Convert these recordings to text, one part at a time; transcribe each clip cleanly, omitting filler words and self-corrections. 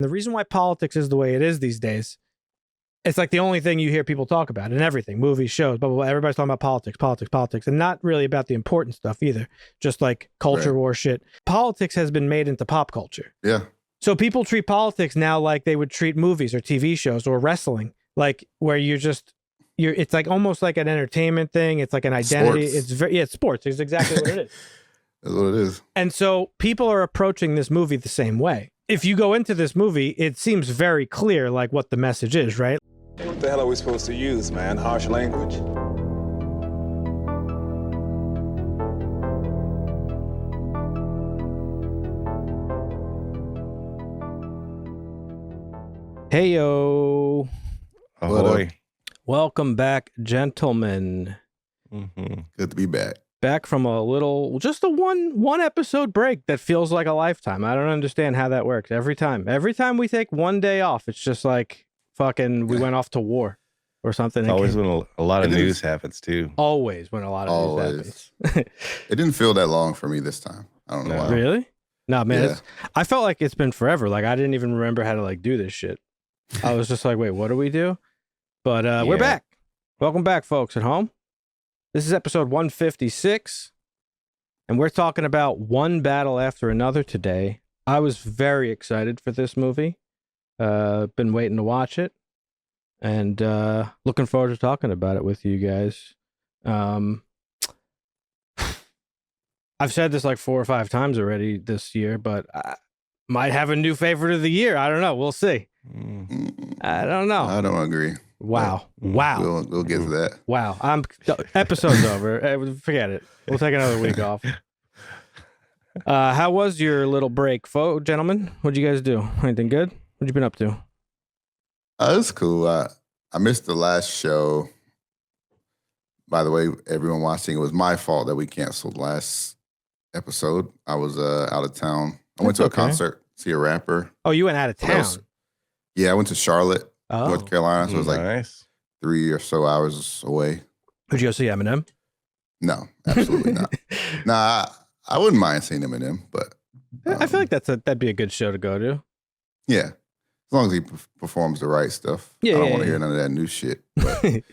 The reason why politics is the way it is these days, it's like the only thing you hear people talk about in everything, movies, shows, blah, blah, blah. Everybody's talking about politics, and not really about the important stuff either. Just like culture war shit. Politics has been made into pop culture. Yeah. So people treat politics now like they would treat movies or TV shows or wrestling, like where it's like almost like an entertainment thing. It's like an identity. Sports. It's sports. It's exactly what it is. That's what it is. And so people are approaching this movie the same way. If you go into this movie, it seems very clear like what the message is, right? What the hell are we supposed to use, man? Harsh language? Heyo. Ahoy. Welcome back, gentlemen. Mm-hmm. Good to be back. Back from just a one episode break that feels like a lifetime. I don't understand how that works. Every time we take one day off, it's just like fucking we went off to war or something. It's always when a lot of news happens too. Always when a lot of news happens. It didn't feel that long for me this time. I don't know why. Really? No, man. Yeah. I felt like it's been forever. Like I didn't even remember how to like do this shit. I was just like, wait, what do we do? But we're back. Welcome back, folks at home. This is episode 156, and we're talking about one battle after another today. I was very excited for this movie. Been waiting to watch it, and looking forward to talking about it with you guys. I've said this like 4 or 5 times already this year, but I might have a new favorite of the year. I don't know. We'll see. I don't know. I don't agree. Wow. We'll get to that. Wow. Episode's over. Forget it. We'll take another week off. How was your little break, gentlemen? What'd you guys do? Anything good? What you been up to? It was cool. I missed the last show. By the way, everyone watching, it was my fault that we canceled last episode. I was out of town. I went to a concert, see a rapper. Oh, you went out of town? Yeah, I went to Charlotte, North Carolina. So it was like nice. 3 or so hours away. Would you go see Eminem? No, absolutely not. Nah, I wouldn't mind seeing Eminem, but I feel like that'd be a good show to go to. Yeah, as long as he performs the right stuff. Yeah, I don't want to hear none of that new shit. But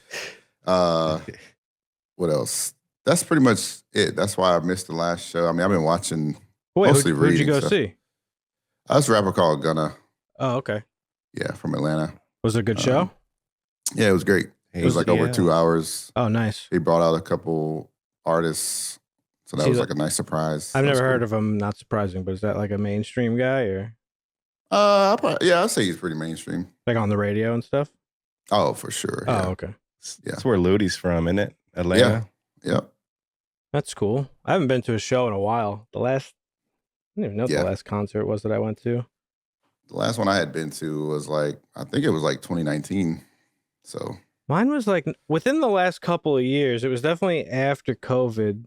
what else? That's pretty much it. That's why I missed the last show. I mean, I've been watching mostly reading. Who'd you go stuff. see? This rapper called Gunna. Oh, okay. Yeah, from Atlanta. Was it a good show? Yeah, it was great. It was like over 2 hours. Oh, nice. He brought out a couple artists, so that was like a nice surprise. I've never heard of him. Not surprising, but is that like a mainstream guy or? I'd say he's pretty mainstream. Like on the radio and stuff? Oh, for sure. Yeah. Oh, okay. Yeah. That's where Ludi's from, isn't it? Atlanta? Yeah. That's cool. I haven't been to a show in a while. I don't even know what the last concert was that I went to. The last one I had been to was I think it was 2019. So mine was like within the last couple of years. It was definitely after COVID.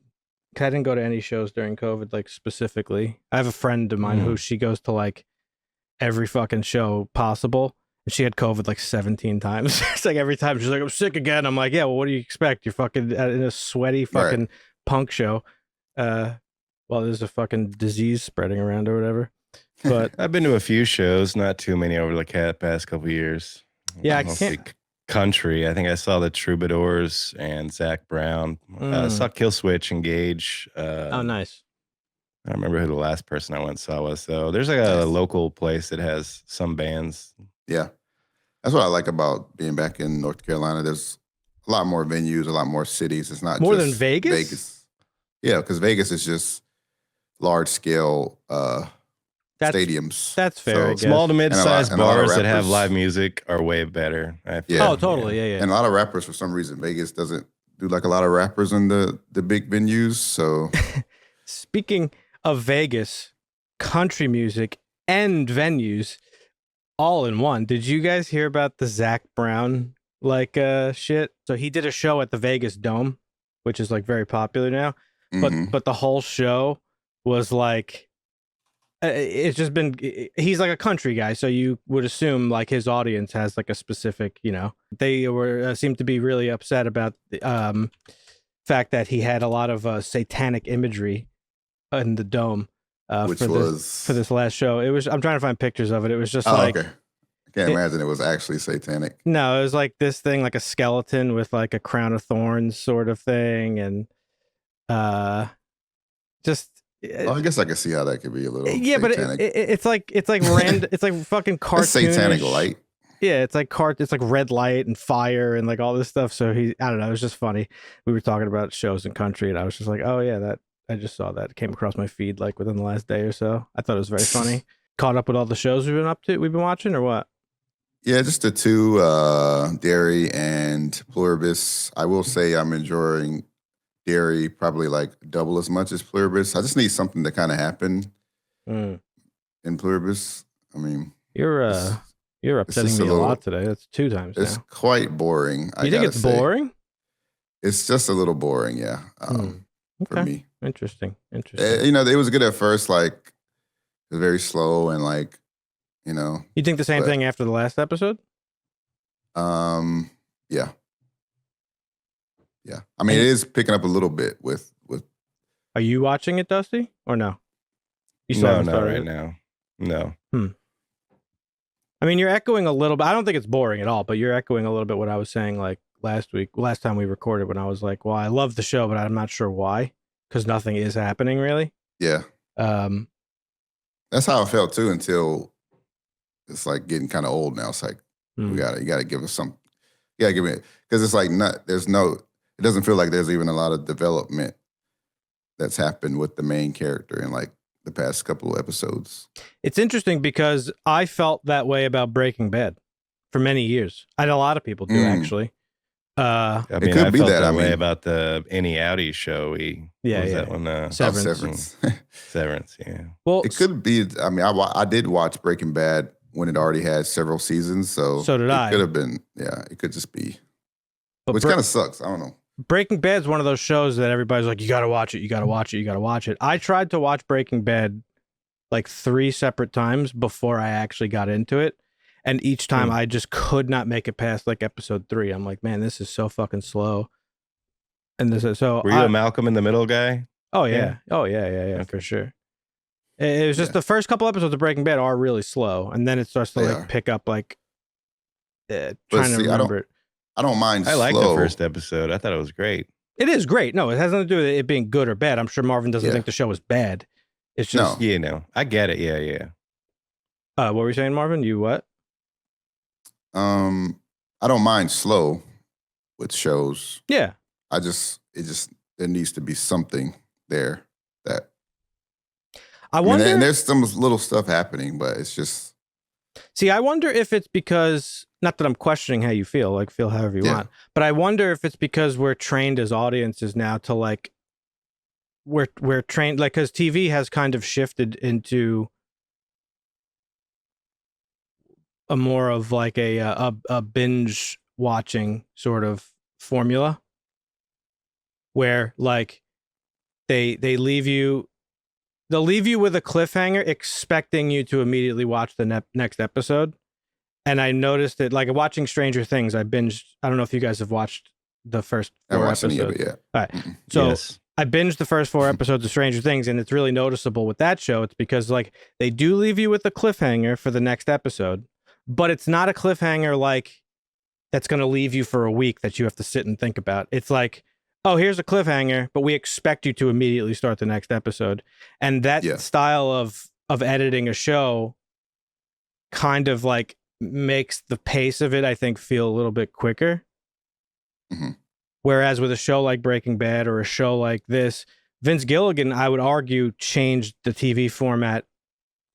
I didn't go to any shows during COVID, like specifically. I have a friend of mine who she goes to like every fucking show possible. And she had COVID like 17 times. It's like every time she's like, I'm sick again. I'm like, yeah, well, what do you expect? You're fucking in a sweaty fucking punk show. Well, there's a fucking disease spreading around or whatever. But I've been to a few shows, not too many over the past couple of years. Yeah, I can't. Country. I think I saw the Troubadours and Zach Brown. I saw Killswitch and Gage. Oh, nice. I don't remember who the last person I went and saw was, though. There's like a local place that has some bands. Yeah. That's what I like about being back in North Carolina. There's a lot more venues, a lot more cities. It's not more just than Vegas? Yeah, because Vegas is just large scale stadiums. That's fair. So, I guess. Small to mid-sized bars that have rappers. live music are way better. Oh, totally. Yeah. And a lot of rappers, for some reason, Vegas doesn't do like a lot of rappers in the big venues. So Speaking of Vegas, country music and venues all in one. Did you guys hear about the Zach Brown shit? So he did a show at the Vegas Dome, which is like very popular now. But the whole show was like, it's just been, he's like a country guy, so you would assume like his audience has like a specific, they were seemed to be really upset about the fact that he had a lot of satanic imagery in the dome. Which for was this last show. It was. I'm trying to find pictures of it. It was just oh, like okay. I can't imagine it was actually satanic. no, it was like this thing, like a skeleton with like a crown of thorns sort of thing, and just Oh, I guess I can see how that could be a little yeah, but satanic. it's like random. It's like fucking That's satanic cartoonish. light. Yeah, it's like it's like red light and fire and like all this stuff. So I don't know. It was just funny. We were talking about shows and country, and I was just like, oh yeah, that I just saw that. It came across my feed like within the last day or so. I thought it was very funny. Caught up with all the shows we've been watching, or what? Yeah, just the two, Derry and Pluribus. I will say I'm enjoying Derry probably like double as much as Pluribus. I just need something to kind of happen Mm. in Pluribus. I mean, You're upsetting just me a a little- lot today. That's 2 times it's now. quite boring. You think it's boring? It's just a little boring, yeah, for Okay. me. Interesting. You know, it was good at first, like it was very slow and like, you know, You think the same but- thing after the last episode? yeah. Yeah. I mean, it is picking up a little bit with Are you watching it, Dusty, or no? You No, haven't not started right it? now. No. I mean, you're echoing a little bit. I don't think it's boring at all, but you're echoing a little bit what I was saying like last time we recorded, when I was like, well, I love the show, but I'm not sure why, because nothing is happening really. yeah. That's how I felt too until it's like getting kind of old now. It's like you gotta give us some. Yeah, give me because it's like it doesn't feel like there's even a lot of development that's happened with the main character in like the past couple of episodes. It's interesting because I felt that way about Breaking Bad for many years. I know a lot of people do actually. I It mean, could I be felt that, I way mean- about the Any Outie show. Yeah, what was yeah. that one? Severance. Severance, yeah. Well, It could be. I mean, I did watch Breaking Bad when it already had several seasons, so did I. It could have been. Yeah, it could just be, but which kind of sucks. I don't know. Breaking Bad's one of those shows that everybody's like, you got to watch it. You got to watch it. You got to watch it. I tried to watch Breaking Bad like 3 separate times before I actually got into it. And each time I just could not make it past like episode 3. I'm like, man, this is so fucking slow. And this is so. Were you a Malcolm in the Middle guy? Oh yeah. Yeah. Oh yeah. Okay. For sure. It was just the first couple episodes of Breaking Bad are really slow, and then it starts to They like are. pick up like. Trying to see, remember it. I don't mind. I liked slow. the first episode. I thought it was great. It is great. No, it has nothing to do with it being good or bad. I'm sure Marvin doesn't Yeah. think the show is bad. It's No. just. Yeah, no, I get it. Yeah. What were you saying, Marvin? You what? I don't mind slow with shows. Yeah. There needs to be something there that I I mean, wonder. and there's some little stuff happening, but it's just See, I wonder if it's because, not that I'm questioning how you feel, like feel however you Yeah. want, but I wonder if it's because we're trained as audiences now to like, we're trained, like, because TV has kind of shifted into a more of like a binge watching sort of formula where like they'll leave you with a cliffhanger expecting you to immediately watch the next episode. And I noticed it like watching Stranger Things. I binged. I don't know if you guys have watched the first I 4 haven't watched episodes. any of it yet. All right. So Yes. I binged the first 4 episodes of Stranger Things, and it's really noticeable with that show. It's because like they do leave you with a cliffhanger for the next episode, but it's not a cliffhanger like that's going to leave you for a week that you have to sit and think about. It's like, oh, here's a cliffhanger, but we expect you to immediately start the next episode. And that Yeah. style of editing a show kind of like makes the pace of it, I think, feel a little bit quicker. Mhm. Whereas with a show like Breaking Bad or a show like this, Vince Gilligan, I would argue, changed the TV format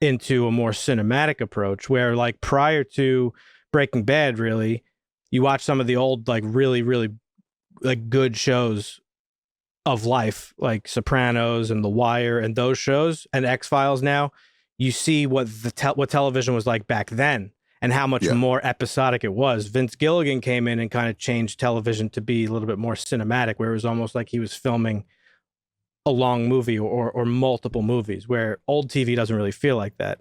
into a more cinematic approach where like prior to Breaking Bad, really, you watch some of the old, like really, really like good shows of life, like Sopranos and The Wire and those shows and X-Files now, you see what what television was like back then and how much more episodic it was. Vince Gilligan came in and kind of changed television to be a little bit more cinematic, where it was almost like he was filming a long movie or multiple movies, where old TV doesn't really feel like that.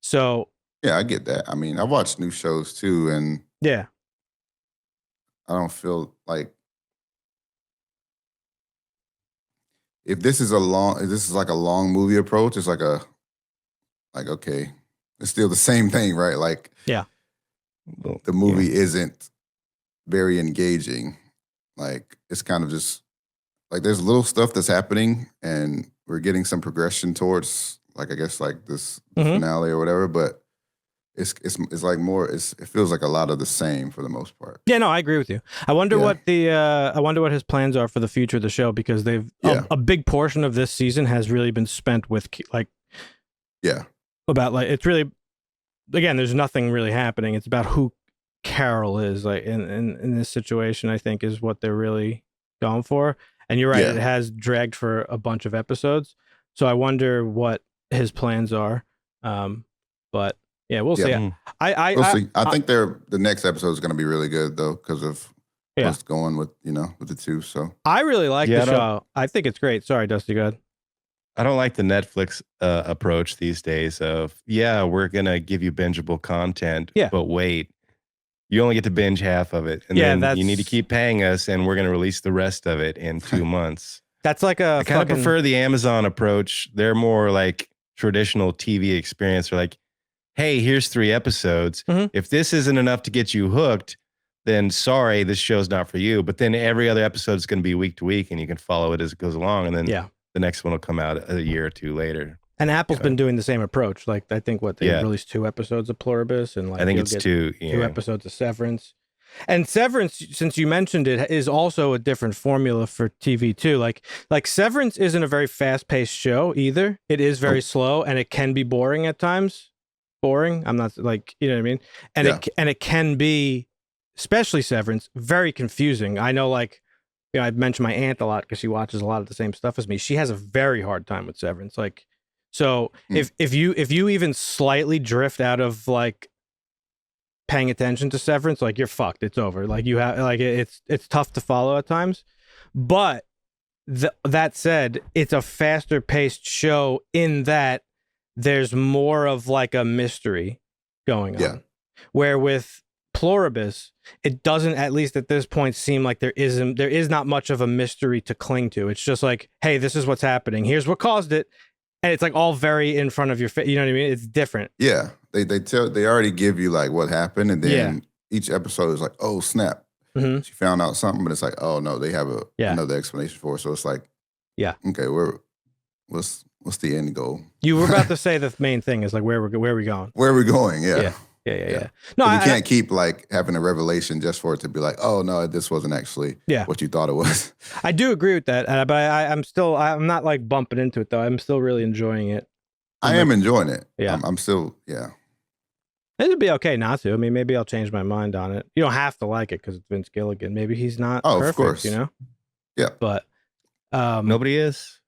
So Yeah, I get that. I mean, I watch new shows too, and yeah, I don't feel like if this is like a long movie approach, it's like a like, okay, it's still the same thing, right? Like, Well, the movie isn't very engaging. Like, it's kind of just like there's little stuff that's happening, and we're getting some progression towards, like, I guess, like this finale or whatever. But it's like more. It feels like a lot of the same for the most part. Yeah, no, I agree with you. I wonder what his plans are for the future of the show, because they've a big portion of this season has really been spent with like about like it's really, again, there's nothing really happening. It's about who Carol is, like in this situation, I think, is what they're really going for. And you're right, it has dragged for a bunch of episodes. So I wonder what his plans are. But yeah, we'll see. We'll see. I think the next episode is going to be really good though, because of what's going with with the two. So I really like the show. I think it's great. Sorry, Dusty, go ahead. I don't like the Netflix approach these days of, we're going to give you bingeable content, but wait, you only get to binge half of it. And then you need to keep paying us, and we're going to release the rest of it in 2 months. That's like I kind of prefer the Amazon approach. They're more like traditional TV experience. They're like, hey, here's 3 episodes. If this isn't enough to get you hooked, then sorry, this show's not for you. But then every other episode is going to be week to week, and you can follow it as it goes along. And then the next one will come out a year or 2 later. And Apple's been doing the same approach. Like, I think they released 2 episodes of Pluribus, and like I think it's 2 episodes of Severance. And Severance, since you mentioned it, is also a different formula for TV too. Like Severance isn't a very fast-paced show either. It is very slow, and it can be boring at times. Boring. I'm not like, you know what I mean? And it can be, especially Severance, very confusing. I know, like, I mentioned my aunt a lot because she watches a lot of the same stuff as me. She has a very hard time with Severance. Like, so if you even slightly drift out of like paying attention to Severance, like, you're fucked. It's over. Like, you have like it's tough to follow at times. But that said, it's a faster paced show in that there's more of like a mystery going on. Where with Pluribus, it doesn't, at least at this point, seem like there is not much of a mystery to cling to. It's just like, hey, this is what's happening. Here's what caused it. And it's like all very in front of your face. You know what I mean? It's different. Yeah. They already give you like what happened, and then each episode is like, oh snap. She found out something, but it's like, oh no, they have another explanation for it. So it's like, okay, what's the end goal? You were about to say the main thing is like, where are we going? Where are we going? Yeah. No, you can't keep like having a revelation just for it to be like, oh no, this wasn't actually what you thought it was. I do agree with that, but I'm not like bumping into it though. I'm still really enjoying it. I am enjoying it. Yeah, I'm still It'd be okay not to. I mean, maybe I'll change my mind on it. You don't have to like it because it's Vince Gilligan. Maybe he's not perfect, of course. You know? Yeah. But nobody is.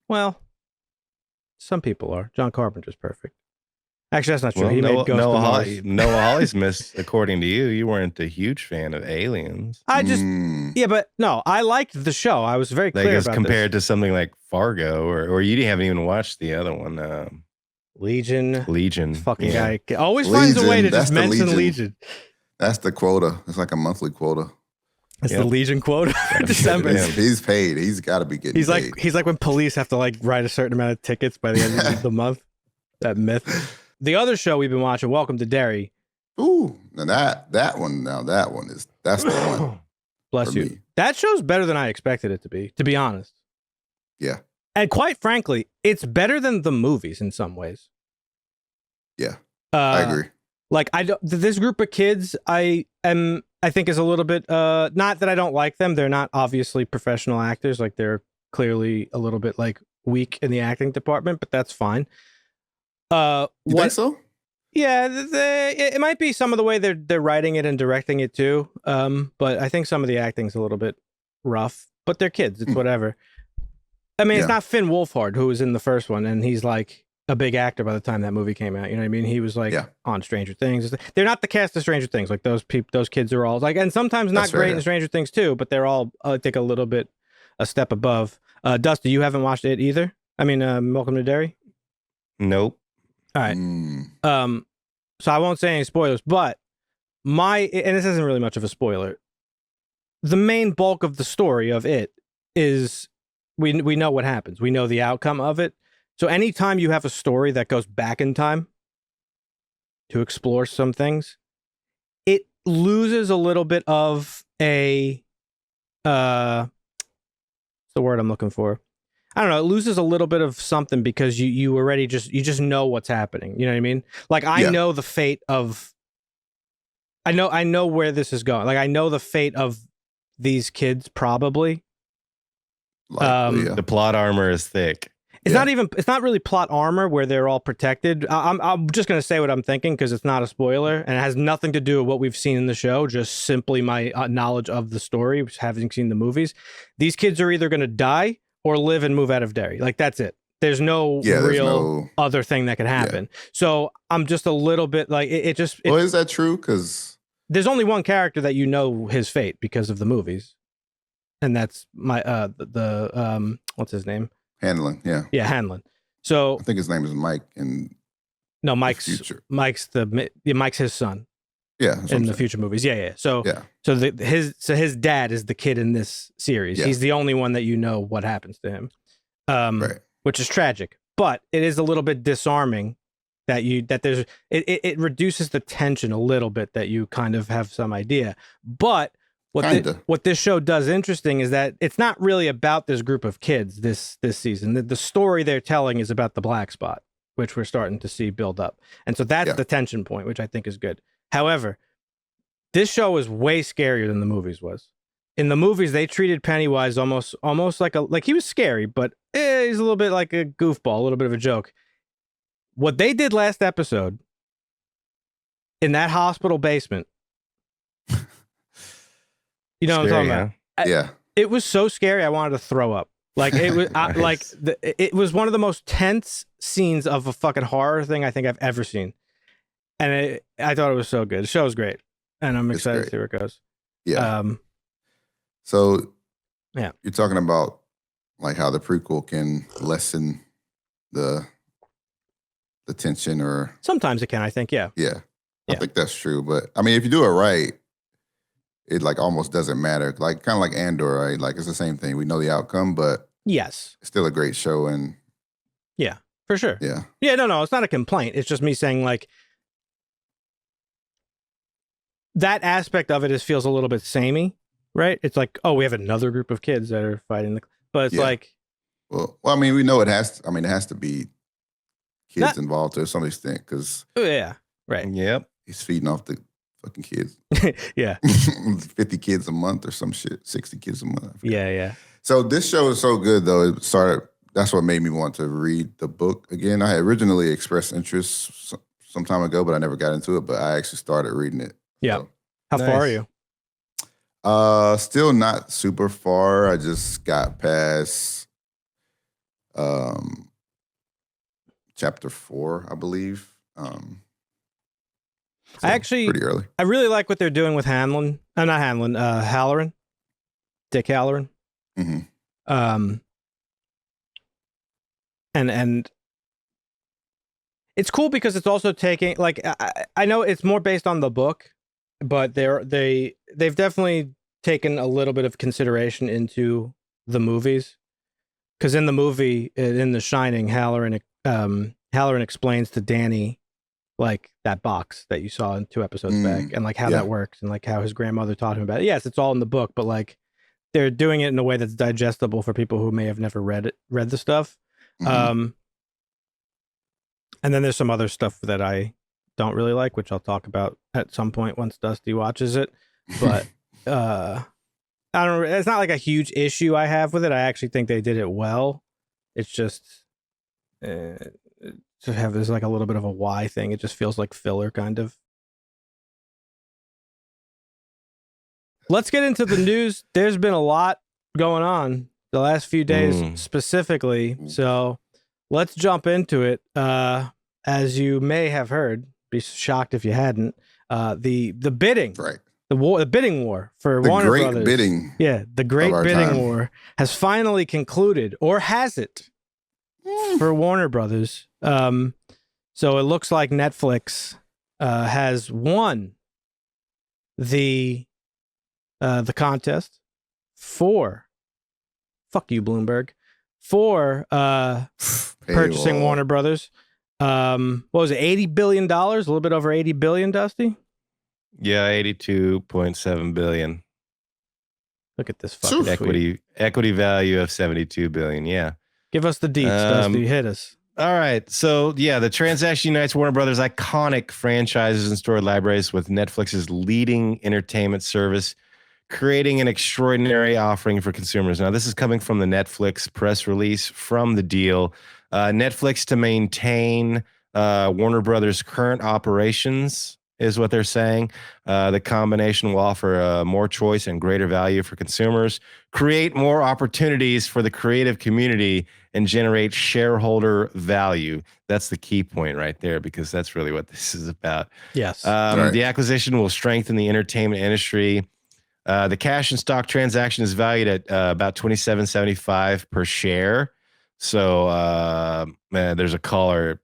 Well, some people are. John Carpenter's perfect. Actually, that's not true. Well, He made Ghost Noah Hawley's missed, according to you. You weren't a huge fan of Aliens. I just, but no, I liked the show. I was very clear about compared to something like Fargo, or you haven't even watched the other one. Legion. Fucking guy always finds a way to just mention Legion. That's the quota. It's like a monthly quota. It's the Legion quota for December. He's paid. He's got to be getting paid. He's like when police have to like write a certain amount of tickets by the end of the month. That myth. The other show we've been watching, Welcome to Derry. Ooh, now that's the one. Bless you. Me. That show's better than I expected it to be honest. Yeah. And quite frankly, it's better than the movies in some ways. Yeah. I agree. Like this group of kids, I think is a little bit not that I don't like them. They're not obviously professional actors. Like, they're clearly a little bit like weak in the acting department, but that's fine. You think so? Yeah, it might be some of the way they're writing it and directing it too. But I think some of the acting's a little bit rough. But they're kids. It's whatever. I mean, it's not Finn Wolfhard who was in the first one, and he's like a big actor by the time that movie came out. You know what I mean? He was like on Stranger Things. They're not the cast of Stranger Things. Like those kids are all like, and sometimes not great in Stranger Things too, but they're all I think a step above. Dusty, you haven't watched it either? I mean, Welcome to Derry? Nope. All right. So I won't say any spoilers, but and this isn't really much of a spoiler. The main bulk of the story of it is we know what happens. We know the outcome of it. So anytime you have a story that goes back in time to explore some things, it loses a little bit of a what's the word I'm looking for? I don't know. It loses a little bit of something because you already just know what's happening. You know what I mean? Like I know the fate of. I know where this is going. Like I know the fate of these kids probably. Likely, The plot armor is thick. It's not really plot armor where they're all protected. I'm just going to say what I'm thinking because it's not a spoiler and it has nothing to do with what we've seen in the show, just simply my knowledge of the story, having seen the movies. These kids are either going to die or live and move out of Derry. Like that's it. There's no real other thing that could happen. Yeah. So I'm just a little bit like well, is that true? Because there's only one character that you know his fate because of the movies. And that's my what's his name? Hanlon, yeah. Yeah, Hanlon. So I think his name is Mike Mike's his son. Yeah, in the future movies. Yeah. So his dad is the kid in this series. Yeah. He's the only one that you know what happens to him. Right. Which is tragic. But it is a little bit disarming that it reduces the tension a little bit that you kind of have some idea. But what this show does interesting is that it's not really about this group of kids this season. The story they're telling is about the black spot, which we're starting to see build up. And so that's the tension point, which I think is good. However, this show is way scarier than the movies was. In the movies, they treated Pennywise almost like he was scary, but he's a little bit like a goofball, a little bit of a joke. What they did last episode in that hospital basement, you know scary, what I'm talking about? It was so scary. I wanted to throw up. Like it was nice. It was one of the most tense scenes of a fucking horror thing I think I've ever seen. And I thought it was so good. The show's great. And I'm excited to see where it goes. Yeah. So you're talking about like how the prequel can lessen the tension or sometimes it can, I think. Yeah. I think that's true. But I mean, if you do it right, it like almost doesn't matter. Like kind of like Andor, right? Like it's the same thing. We know the outcome, but yes, it's still a great show. And yeah, for sure. Yeah. No, it's not a complaint. It's just me saying like that aspect of it feels a little bit samey, right? It's like, oh, we have another group of kids that are fighting but it's like, well, I mean, we know it has to be kids involved to some extent because right. Yep. He's feeding off the fucking kids. Yeah. 50 kids a month or some shit. 60 kids a month. Yeah. So this show is so good though. That's what made me want to read the book again. I had originally expressed interest some time ago, but I never got into it. But I actually started reading it. Yeah. So, how far are you? Still not super far. I just got past chapter 4, I believe. I actually pretty early. I really like what they're doing with Hanlon. Not Hanlon, Halloran. Dick Halloran. Mm-hmm. And it's cool because it's also taking like I know it's more based on the book, but they've definitely taken a little bit of consideration into the movies. Because in the movie, in The Shining, Halloran explains to Danny like that box that you saw in 2 episodes back, and like how that works, and like how his grandmother taught him about it. Yes, it's all in the book, but like they're doing it in a way that's digestible for people who may have never read the stuff. Mm-hmm. And then there's some other stuff that I don't really like, which I'll talk about at some point once Dusty watches it. But I don't. It's not like a huge issue I have with it. I actually think they did it well. It's just there's like a little bit of a why thing. It just feels like filler, kind of. Let's get into the news. There's been a lot going on the last few days specifically. So let's jump into it. As you may have heard, be shocked if you hadn't, the bidding, right? The bidding war for Warner Brothers. Bidding. Yeah, the great bidding war has finally concluded, or has it, for Warner Brothers? So it looks like Netflix has won the contest for, fuck you, Bloomberg, for purchasing Paywall. Warner Brothers. What was it? $80 billion, a little bit over 80 billion, Dusty. Yeah, 82.7 billion. Look at this fucking Equity value of 72 billion. Yeah. Give us the deets, Dusty. Hit us. All right. So, yeah, the transaction unites Warner Brothers' iconic franchises and stored libraries with Netflix's leading entertainment service, creating an extraordinary offering for consumers. Now, this is coming from the Netflix press release from the deal. Netflix to maintain Warner Brothers' current operations is what they're saying. The combination will offer more choice and greater value for consumers, create more opportunities for the creative community, and generate shareholder value. That's the key point right there, because that's really what this is about. Yes. Right. The acquisition will strengthen the entertainment industry. The cash and stock transaction is valued at about $27.75 per share. So there's a collar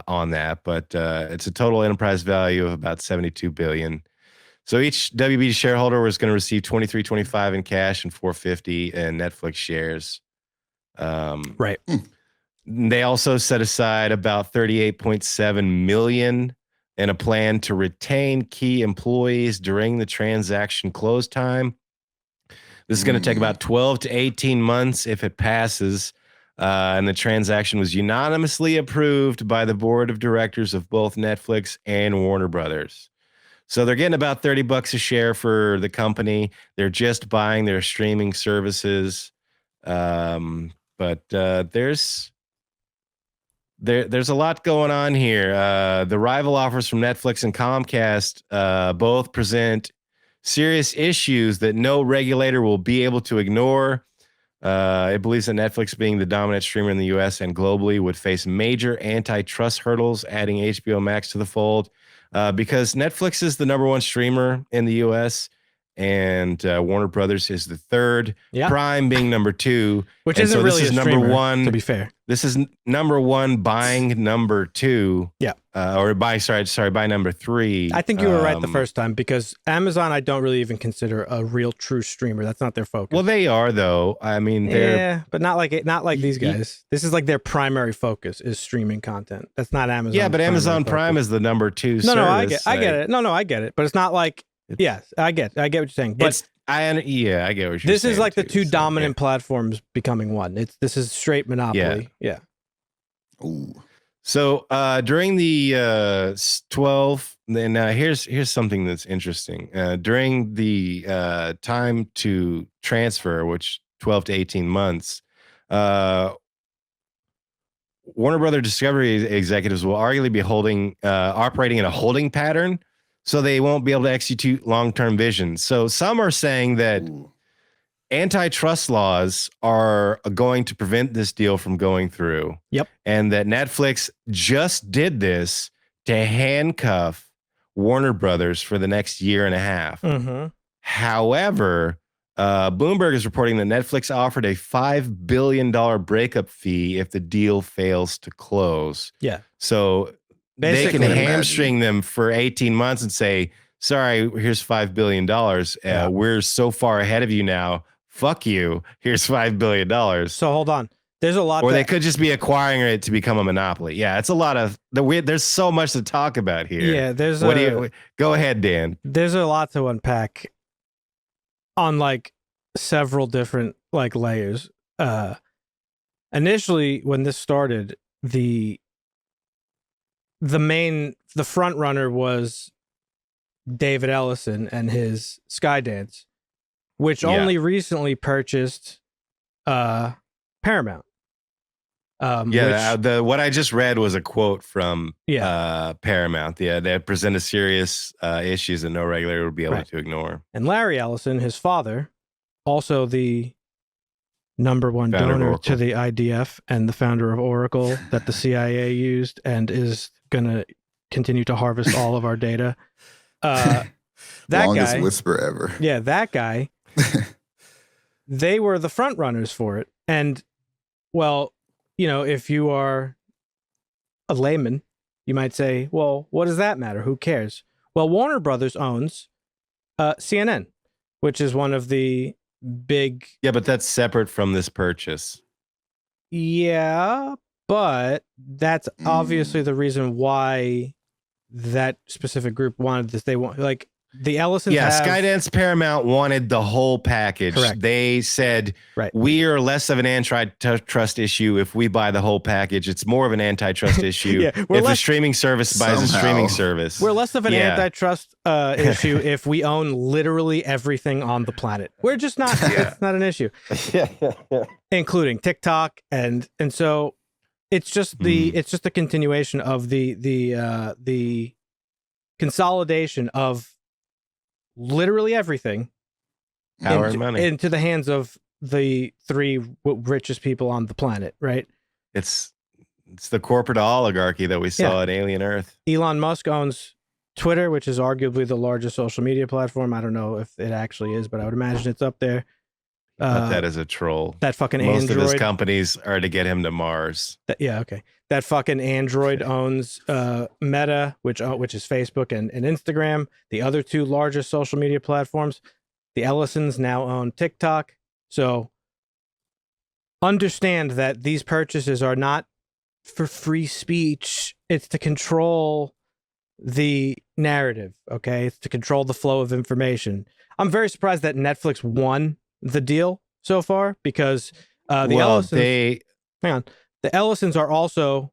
on that, but it's a total enterprise value of about $72 billion. So each WB shareholder was going to receive $23.25 in cash and $4.50 in Netflix shares. Right. They also set aside about $38.7 million in a plan to retain key employees during the transaction close time. This is going to take about 12 to 18 months if it passes. And the transaction was unanimously approved by the board of directors of both Netflix and Warner Brothers. So they're getting about $30 a share for the company. They're just buying their streaming services. But there's a lot going on here. The rival offers from Netflix and Comcast both present serious issues that no regulator will be able to ignore. It believes that Netflix, being the dominant streamer in the U.S. and globally, would face major antitrust hurdles adding HBO Max to the fold, because Netflix is the number one streamer in the U.S. and Warner Brothers is the third. Yeah. Prime being number two, which isn't really this is a number streamer, one. to be fair. This is number one buying number two. Yeah. Buy number three. I think you were right the first time, because Amazon, I don't really even consider a real true streamer. That's not their focus. Well, they are though. I mean, they're but not like these guys. This is like their primary focus is streaming content. That's not Amazon. Yeah, but Amazon Prime is the number two. No, service. I get it. No, I get it. But it's not like. Yes, I get what you're saying. But I get what you're saying. This is like the two dominant platforms becoming one. This is straight monopoly. Yeah. Ooh. So during the 12, then here's something that's interesting. During the time to transfer, which 12 to 18 months, Warner Brother Discovery executives will arguably be operating in a holding pattern, so they won't be able to execute long-term vision. So some are saying that antitrust laws are going to prevent this deal from going through. Yep. And that Netflix just did this to handcuff Warner Brothers for the next year and a half. Mm-hmm. However, Bloomberg is reporting that Netflix offered a $5 billion breakup fee if the deal fails to close. Yeah. So basically, they can hamstring them for 18 months and say, sorry, here's $5 billion. We're so far ahead of you now. Fuck you. Here's $5 billion. So hold on. There's a lot. Or they could just be acquiring it to become a monopoly. Yeah, it's a lot of there's so much to talk about here. Yeah, go ahead, Dan. There's a lot to unpack on like several different like layers. Initially, when this started, the front runner was David Ellison and his Skydance, which only recently purchased Paramount. What I just read was a quote from Paramount. Yeah, they present a serious issues that no regulator would be able to ignore. And Larry Ellison, his father, also the number one donor to the IDF and the founder of Oracle that the CIA used and is going to continue to harvest all of our data. That Longest guy, whisper ever. Yeah, that guy. They were the front runners for it. And, well, you know, if you are a layman, you might say, well, what does that matter? Who cares? Well, Warner Brothers owns CNN, which is one of the big... Yeah, but that's separate from this purchase. Yeah, But that's obviously the reason why that specific group wanted this. They want, like, the Ellisons Skydance Paramount wanted the whole package. Correct. They said, we are less of an antitrust issue if we buy the whole package. It's more of an antitrust issue if a streaming service buys a streaming service. We're less of an antitrust issue if we own literally everything on the planet. We're just not. It's not an issue. Including TikTok, and so it's just the continuation of the consolidation of literally everything into the hands of the three richest people on the planet, right? It's the corporate oligarchy that we saw at Alien Earth. Elon Musk owns Twitter, which is arguably the largest social media platform. I don't know if it actually is, but I would imagine it's up there. But that is a troll. That fucking Most Android. of his companies are to get him to Mars. That fucking Android owns Meta, which is Facebook and Instagram. The other two largest social media platforms. The Ellisons now own TikTok. So understand that these purchases are not for free speech. It's to control the narrative, okay? It's to control the flow of information. I'm very surprised that Netflix won the deal so far, because the Ellisons are also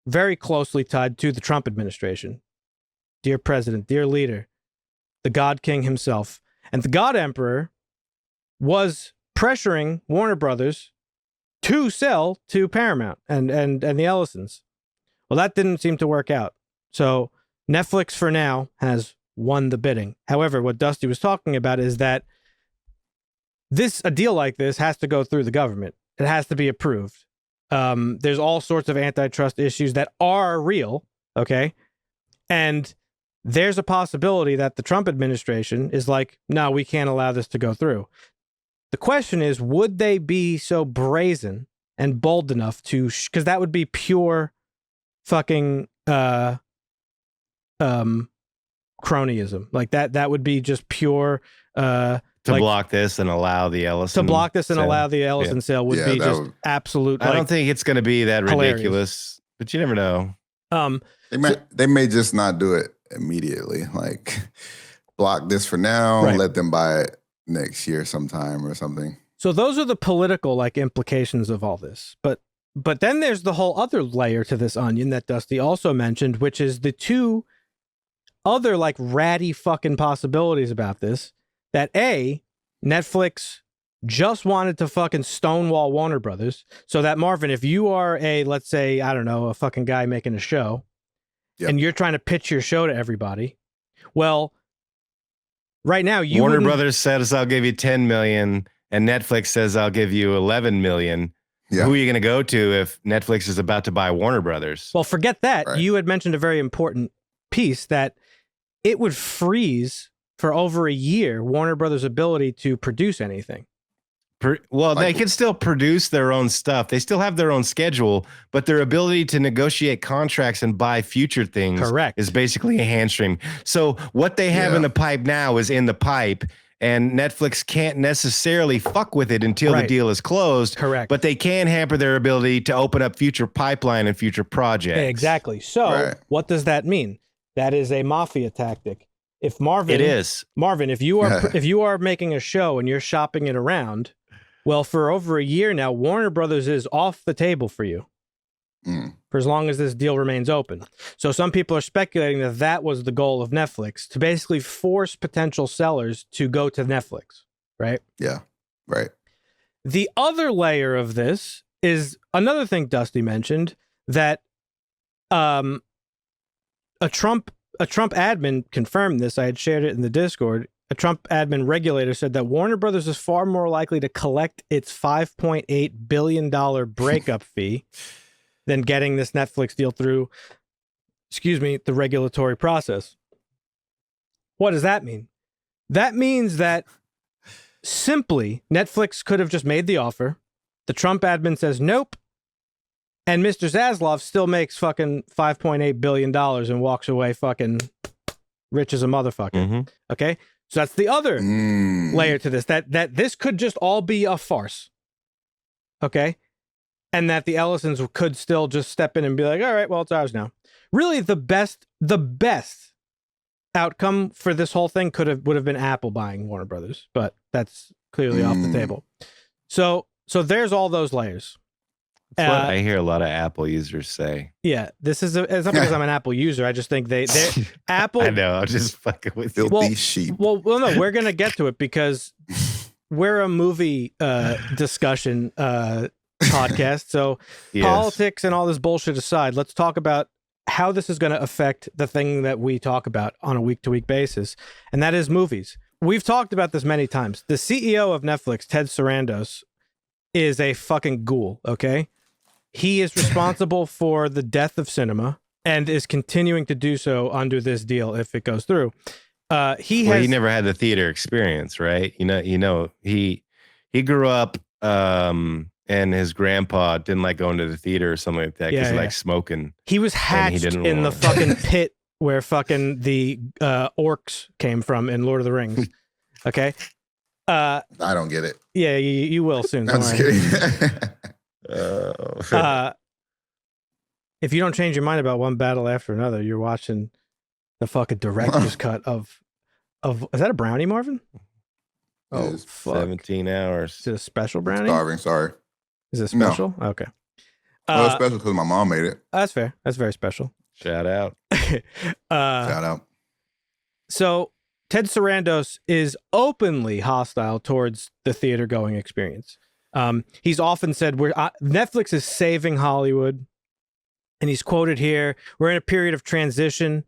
very closely tied to the Trump administration. Dear President, dear leader, the God King himself. And the God Emperor was pressuring Warner Brothers to sell to Paramount and the Ellisons. Well, that didn't seem to work out. So Netflix for now has won the bidding. However, what Dusty was talking about is that a deal like this has to go through the government. It has to be approved. There's all sorts of antitrust issues that are real, okay? And there's a possibility that the Trump administration is like, no, we can't allow this to go through. The question is, would they be so brazen and bold enough to, because that would be pure fucking cronyism. Like that would be just pure block this and allow the Ellison sale would be just absolute. I don't think it's going to be that hilarious. Ridiculous, but you never know. They may just not do it immediately. Like, block this for now, let them buy it next year sometime or something. So those are the political implications of all this. But then there's the whole other layer to this onion that Dusty also mentioned, which is the two other ratty fucking possibilities about this. That Netflix just wanted to fucking stonewall Warner Brothers, so that Marvin, if you are let's say, I don't know, a fucking guy making a show, and you're trying to pitch your show to everybody, well, right now Warner Brothers says I'll give you 10 million, and Netflix says I'll give you 11 million. Yeah. Who are you going to go to if Netflix is about to buy Warner Brothers? Well, forget that. Right. You had mentioned a very important piece that it would freeze for over a year Warner Brothers' ability to produce anything. They can still produce their own stuff. They still have their own schedule, but their ability to negotiate contracts and buy future things is basically a hamstring. So what they have in the pipe now is in the pipe, and Netflix can't necessarily fuck with it until the deal is closed. Correct. But they can hamper their ability to open up future pipeline and future projects. Exactly. So what does that mean? That is a mafia tactic. If Marvin, if you are making a show and you're shopping it around, well, for over a year now, Warner Brothers is off the table for you for as long as this deal remains open. So some people are speculating that was the goal of Netflix, to basically force potential sellers to go to Netflix, right? Yeah, right. The other layer of this is another thing Dusty mentioned, that a Trump admin confirmed this. I had shared it in the Discord. A Trump admin regulator said that Warner Brothers is far more likely to collect its $5.8 billion breakup fee than getting this Netflix deal through, the regulatory process. What does that mean? That means that simply Netflix could have just made the offer. The Trump admin says nope. And Mr. Zaslav still makes fucking $5.8 billion and walks away fucking rich as a motherfucker. Mm-hmm. Okay? So that's the other layer to this, that this could just all be a farce. Okay? and that the Ellisons could still just step in and be like, all right, well, it's ours now. Really, the best outcome for this whole thing would have been Apple buying Warner Brothers, but that's clearly off the table. So there's all those layers. That's what I hear a lot of Apple users say. Yeah, this is it's not because I'm an Apple user. I just think they Apple. I know. I'm just fucking with you. Filthy sheep. Well, no, we're gonna get to it because we're a movie discussion podcast. So Yes. politics and all this bullshit aside, let's talk about how this is going to affect the thing that we talk about on a week-to-week basis, and that is movies. We've talked about this many times. The CEO of Netflix, Ted Sarandos, is a fucking ghoul, okay? He is responsible for the death of cinema and is continuing to do so under this deal if it goes through. He never had the theater experience, right? He grew up and his grandpa didn't like going to the theater or something like that because he liked smoking. He was hatched in the fucking pit where fucking the orcs came from in Lord of the Rings. Okay? I don't get it. Yeah, you will soon. I'm just kidding. If you don't change your mind about one battle after another, you're watching the fucking director's cut of is that a brownie, Marvin? Oh, fuck. 17 hours. Is it a special brownie? Starving, sorry. Is it special? No. Okay. Well, it's special because my mom made it. That's fair. That's very special. Shout out. Shout out. So Ted Sarandos is openly hostile towards the theater going experience. He's often said Netflix is saving Hollywood. And he's quoted here, we're in a period of transition.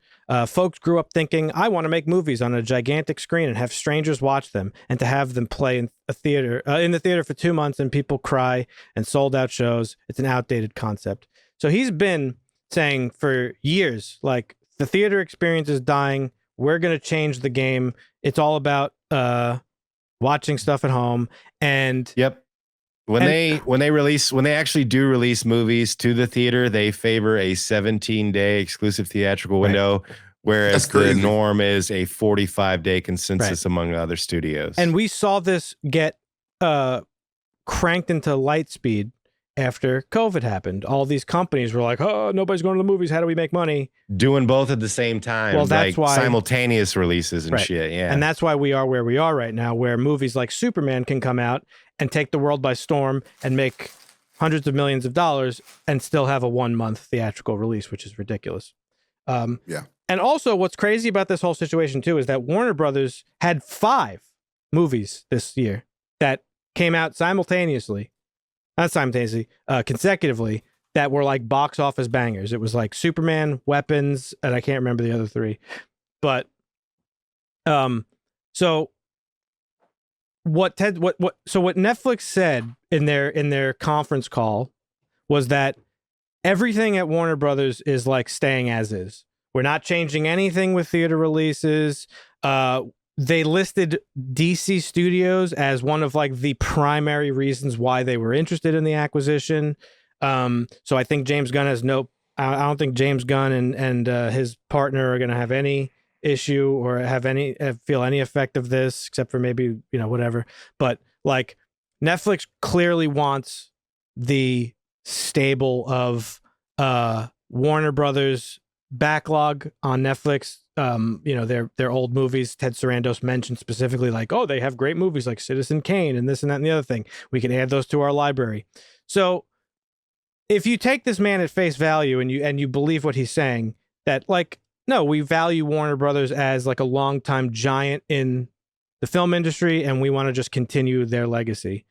Folks grew up thinking, I want to make movies on a gigantic screen and have strangers watch them, and to have them play in the theater for 2 months and people cry and sold out shows. It's an outdated concept. So he's been saying for years, like, the theater experience is dying. We're going to change the game. It's all about watching stuff at home. And yep. When they actually do release movies to the theater, they favor a 17-day exclusive theatrical window, whereas the norm is a 45-day consensus among other studios. And we saw this get cranked into light speed after COVID happened. All these companies were like, oh, nobody's going to the movies. How do we make money? Doing both at the same time. Well, that's why simultaneous releases and shit. Yeah. And that's why we are where we are right now, where movies like Superman can come out and take the world by storm and make hundreds of millions of dollars and still have a 1-month theatrical release, which is ridiculous. Yeah. And also what's crazy about this whole situation too is that Warner Brothers had 5 movies this year that came out consecutively, that were like box office bangers. It was like Superman, Weapons, and I can't remember the other 3. But so what Netflix said in their conference call was that everything at Warner Brothers is like staying as is. We're not changing anything with theater releases. They listed DC Studios as one of like the primary reasons why they were interested in the acquisition. So I think James Gunn has I don't think James Gunn and his partner are going to have any issue or feel any effect of this, except for maybe, whatever. But like Netflix clearly wants the stable of Warner Brothers backlog on Netflix. Their old movies. Ted Sarandos mentioned specifically like, oh, they have great movies like Citizen Kane and this and that and the other thing. We can add those to our library. So if you take this man at face value and you believe what he's saying, that like, no, we value Warner Brothers as like a longtime giant in the film industry and we want to just continue their legacy.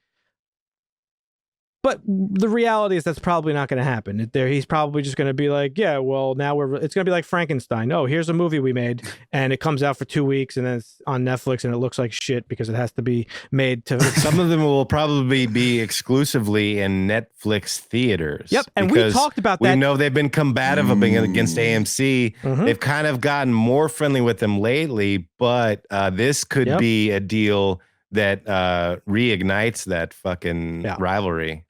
But the reality is that's probably not going to happen. He's probably just going to be like, yeah, well, now it's going to be like Frankenstein. Oh, here's a movie we made and it comes out for 2 weeks and then it's on Netflix and it looks like shit because it has to be made to. Some of them will probably be exclusively in Netflix theaters. Yep. And we talked about that. We know they've been combative against AMC. Mm-hmm. They've kind of gotten more friendly with them lately, but this could be a deal that reignites that fucking rivalry.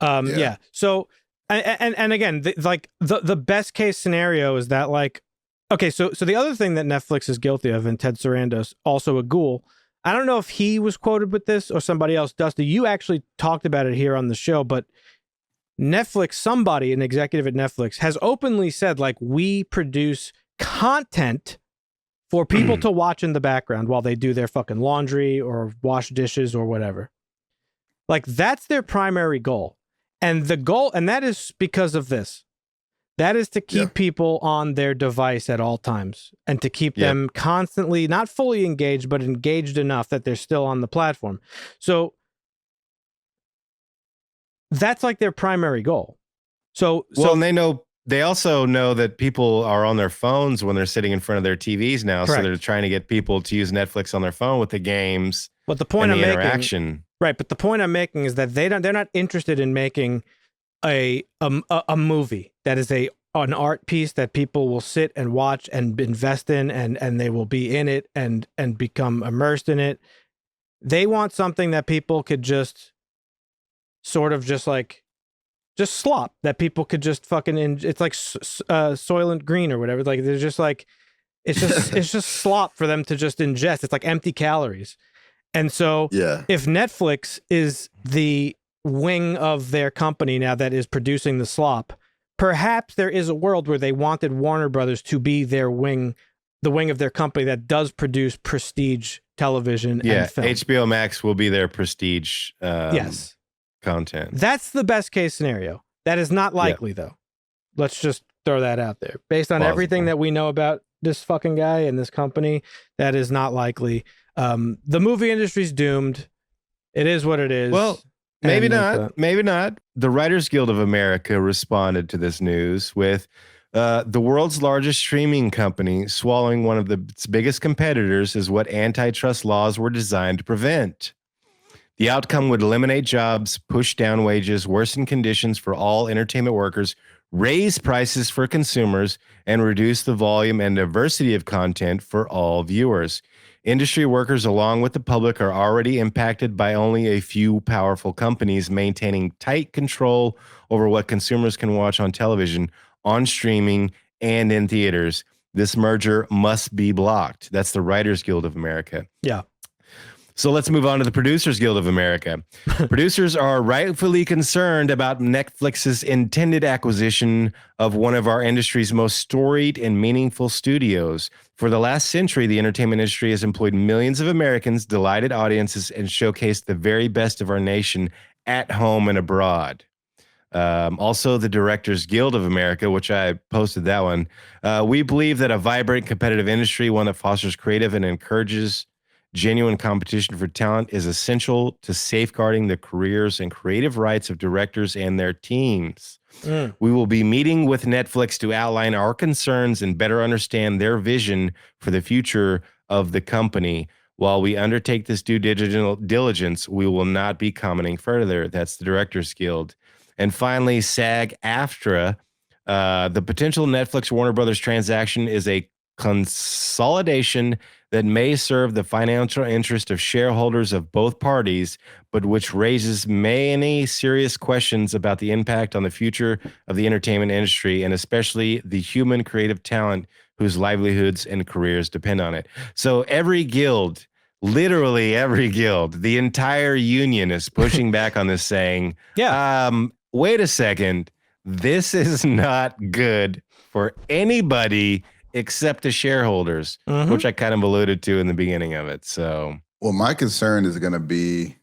So, and again, the best case scenario is that like, okay, so the other thing that Netflix is guilty of, and Ted Sarandos, also a ghoul. I don't know if he was quoted with this or somebody else. Dusty, you actually talked about it here on the show, but Netflix, somebody, an executive at Netflix, has openly said, like, we produce content for people to watch in the background while they do their fucking laundry or wash dishes or whatever. Like, that's their primary goal. And the goal, and that is because of this. That is to keep people on their device at all times and to keep them constantly, not fully engaged, but engaged enough that they're still on the platform. So that's like their primary goal. And they also know that people are on their phones when they're sitting in front of their TVs now. Correct. So they're trying to get people to use Netflix on their phone with the games. But the point I'm making, interaction. Right. But the point I'm making is that they're not interested in making a movie that is an art piece that people will sit and watch and invest in and they will be in it and become immersed in it. They want something that people could just sort of just slop, that people could just fucking it's like Soylent Green or whatever. Like they're just like it's just slop for them to just ingest. It's like empty calories. And so if Netflix is the wing of their company now that is producing the slop, perhaps there is a world where they wanted Warner Brothers to be their wing, the wing of their company that does produce prestige television and film. HBO Max will be their prestige content. That's the best case scenario. That is not likely though. Let's just throw that out there. Based on everything that we know about this fucking guy and this company, that is not likely. The movie industry's doomed. It is what it is. Well, maybe not. Maybe not. The Writers Guild of America responded to this news with the world's largest streaming company swallowing one of its biggest competitors is what antitrust laws were designed to prevent. The outcome would eliminate jobs, push down wages, worsen conditions for all entertainment workers, raise prices for consumers, and reduce the volume and diversity of content for all viewers. Industry workers, along with the public, are already impacted by only a few powerful companies maintaining tight control over what consumers can watch on television, on streaming, and in theaters. This merger must be blocked. That's the Writers Guild of America. Yeah. So let's move on to the Producers Guild of America. Producers are rightfully concerned about Netflix's intended acquisition of one of our industry's most storied and meaningful studios. For the last century, the entertainment industry has employed millions of Americans, delighted audiences, and showcased the very best of our nation at home and abroad. Also, the Directors Guild of America, which I posted that one. We believe that a vibrant, competitive industry, one that fosters creative and encourages genuine competition for talent, is essential to safeguarding the careers and creative rights of directors and their teams. We will be meeting with Netflix to outline our concerns and better understand their vision for the future of the company. While we undertake this due diligence, we will not be commenting further. That's the Directors Guild. And finally, SAG-AFTRA. The potential Netflix Warner Brothers transaction is a consolidation that may serve the financial interest of shareholders of both parties, but which raises many serious questions about the impact on the future of the entertainment industry, and especially the human creative talent whose livelihoods and careers depend on it. So every guild, literally every guild, the entire union is pushing back on this, saying, wait a second, this is not good for anybody except the shareholders, which I kind of alluded to in the beginning of it. So, well, my concern is going to be,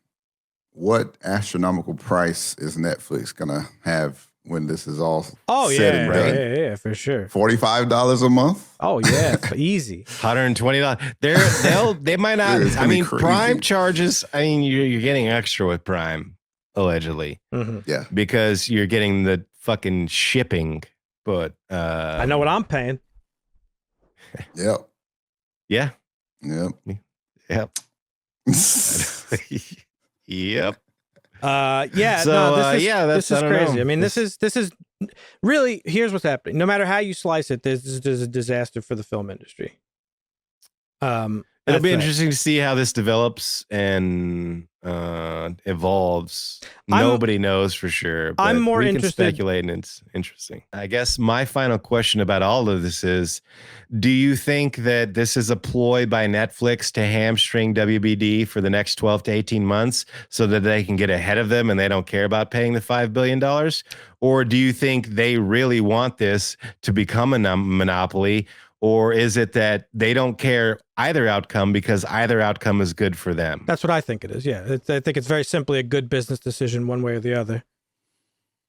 what astronomical price is Netflix going to have when this is all said and done? Yeah, for sure. $45 a month? Oh yeah, easy. $120. They might not. I mean, crazy. Prime charges. I mean, you're getting extra with Prime, allegedly. Yeah, because you're getting the fucking shipping. But I know what I'm paying. Yep. Yeah. Yep. Yep. Yep. Yeah. So, no, this is crazy. know. I mean, this is really, here's what's happening. No matter how you slice it, this is a disaster for the film industry. It'll be right. interesting to see how this develops and evolves. Nobody knows for sure. But I'm more we interested- can speculate, and it's interesting. I guess my final question about all of this is, do you think that this is a ploy by Netflix to hamstring WBD for the next 12 to 18 months so that they can get ahead of them and they don't care about paying the $5 billion? Or do you think they really want this to become a monopoly? Or is it that they don't care either outcome because either outcome is good for them? That's what I think it is. Yeah, I think it's very simply a good business decision, one way or the other.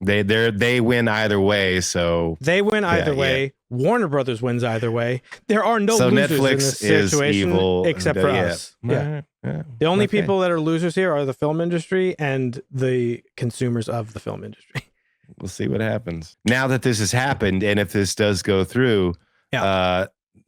They win either way, so they win either way. Yeah. Warner Brothers wins either way. There are no losers Netflix in this situation evil, except for us. Yeah. The only people that are losers here are the film industry and the consumers of the film industry. We'll see what happens. Now that this has happened, and if this does go through,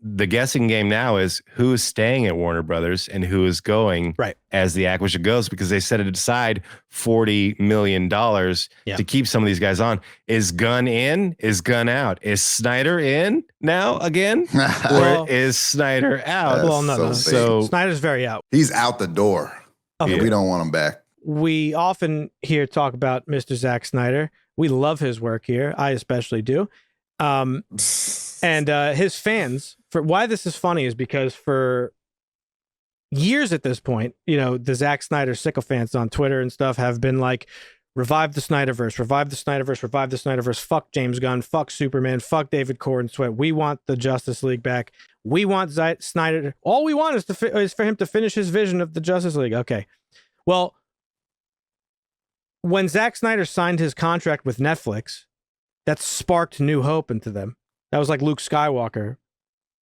the guessing game now is who is staying at Warner Brothers and who is going as the acquisition goes, because they set it aside $40 million to keep some of these guys on. Is Gunn in? Is Gunn out? Is Snyder in now again? Or is Snyder out? Well, no. So Snyder's very out. He's out the door. Okay. We don't want him back. We often hear talk about Mr. Zack Snyder. We love his work here. I especially do. And his fans, for why this is funny is because for years at this point, the Zack Snyder sycophants on Twitter and stuff have been like, revive the Snyder-verse, revive the Snyder-verse, revive the Snyder-verse, fuck James Gunn, fuck Superman, fuck David Gordon Sweat. We want the Justice League back. We want Snyder. All we want is for him to finish his vision of the Justice League. Okay. Well, when Zack Snyder signed his contract with Netflix, that sparked new hope into them. That was like Luke Skywalker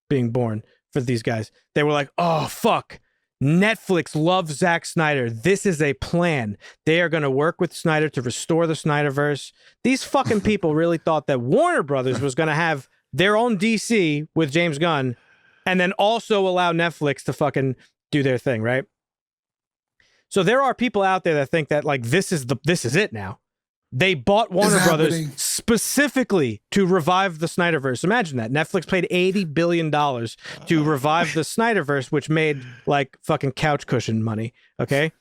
being born for these guys. They were like, oh, fuck. Netflix loves Zack Snyder. This is a plan. They are going to work with Snyder to restore the Snyder-verse. These fucking people really thought that Warner Brothers was going to have their own DC with James Gunn and then also allow Netflix to fucking do their thing, right? So there are people out there that think that like this is it now. They bought Warner Brothers specifically to revive the Snyder-verse. Imagine that. Netflix paid $80 billion to revive the Snyder-verse, which made like fucking couch cushion money. Okay.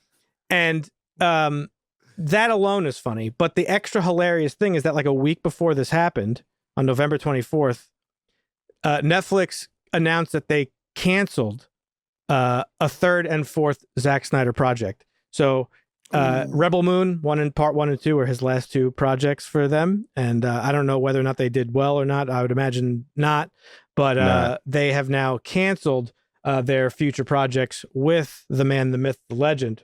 And that alone is funny. But the extra hilarious thing is that like a week before this happened, on November 24th, Netflix announced that they canceled a third and fourth Zack Snyder project. So Rebel Moon, part 1 and 2 are his last two projects for them. And I don't know whether or not they did well or not. I would imagine not. But they have now canceled their future projects with the man, the myth, the legend.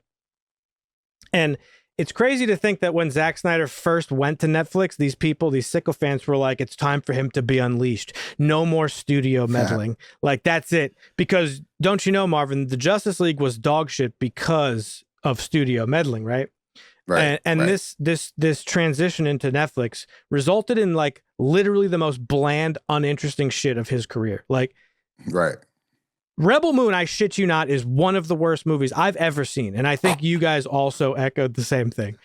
And it's crazy to think that when Zack Snyder first went to Netflix, these people, these sycophants were like, it's time for him to be unleashed. No more studio meddling. Like, that's it. Because don't you know, Marvin, the Justice League was dog shit because of studio meddling, right? Right. And this transition into Netflix resulted in like literally the most bland, uninteresting shit of his career. Like, right. Rebel Moon, I shit you not, is one of the worst movies I've ever seen. And I think you guys also echoed the same thing.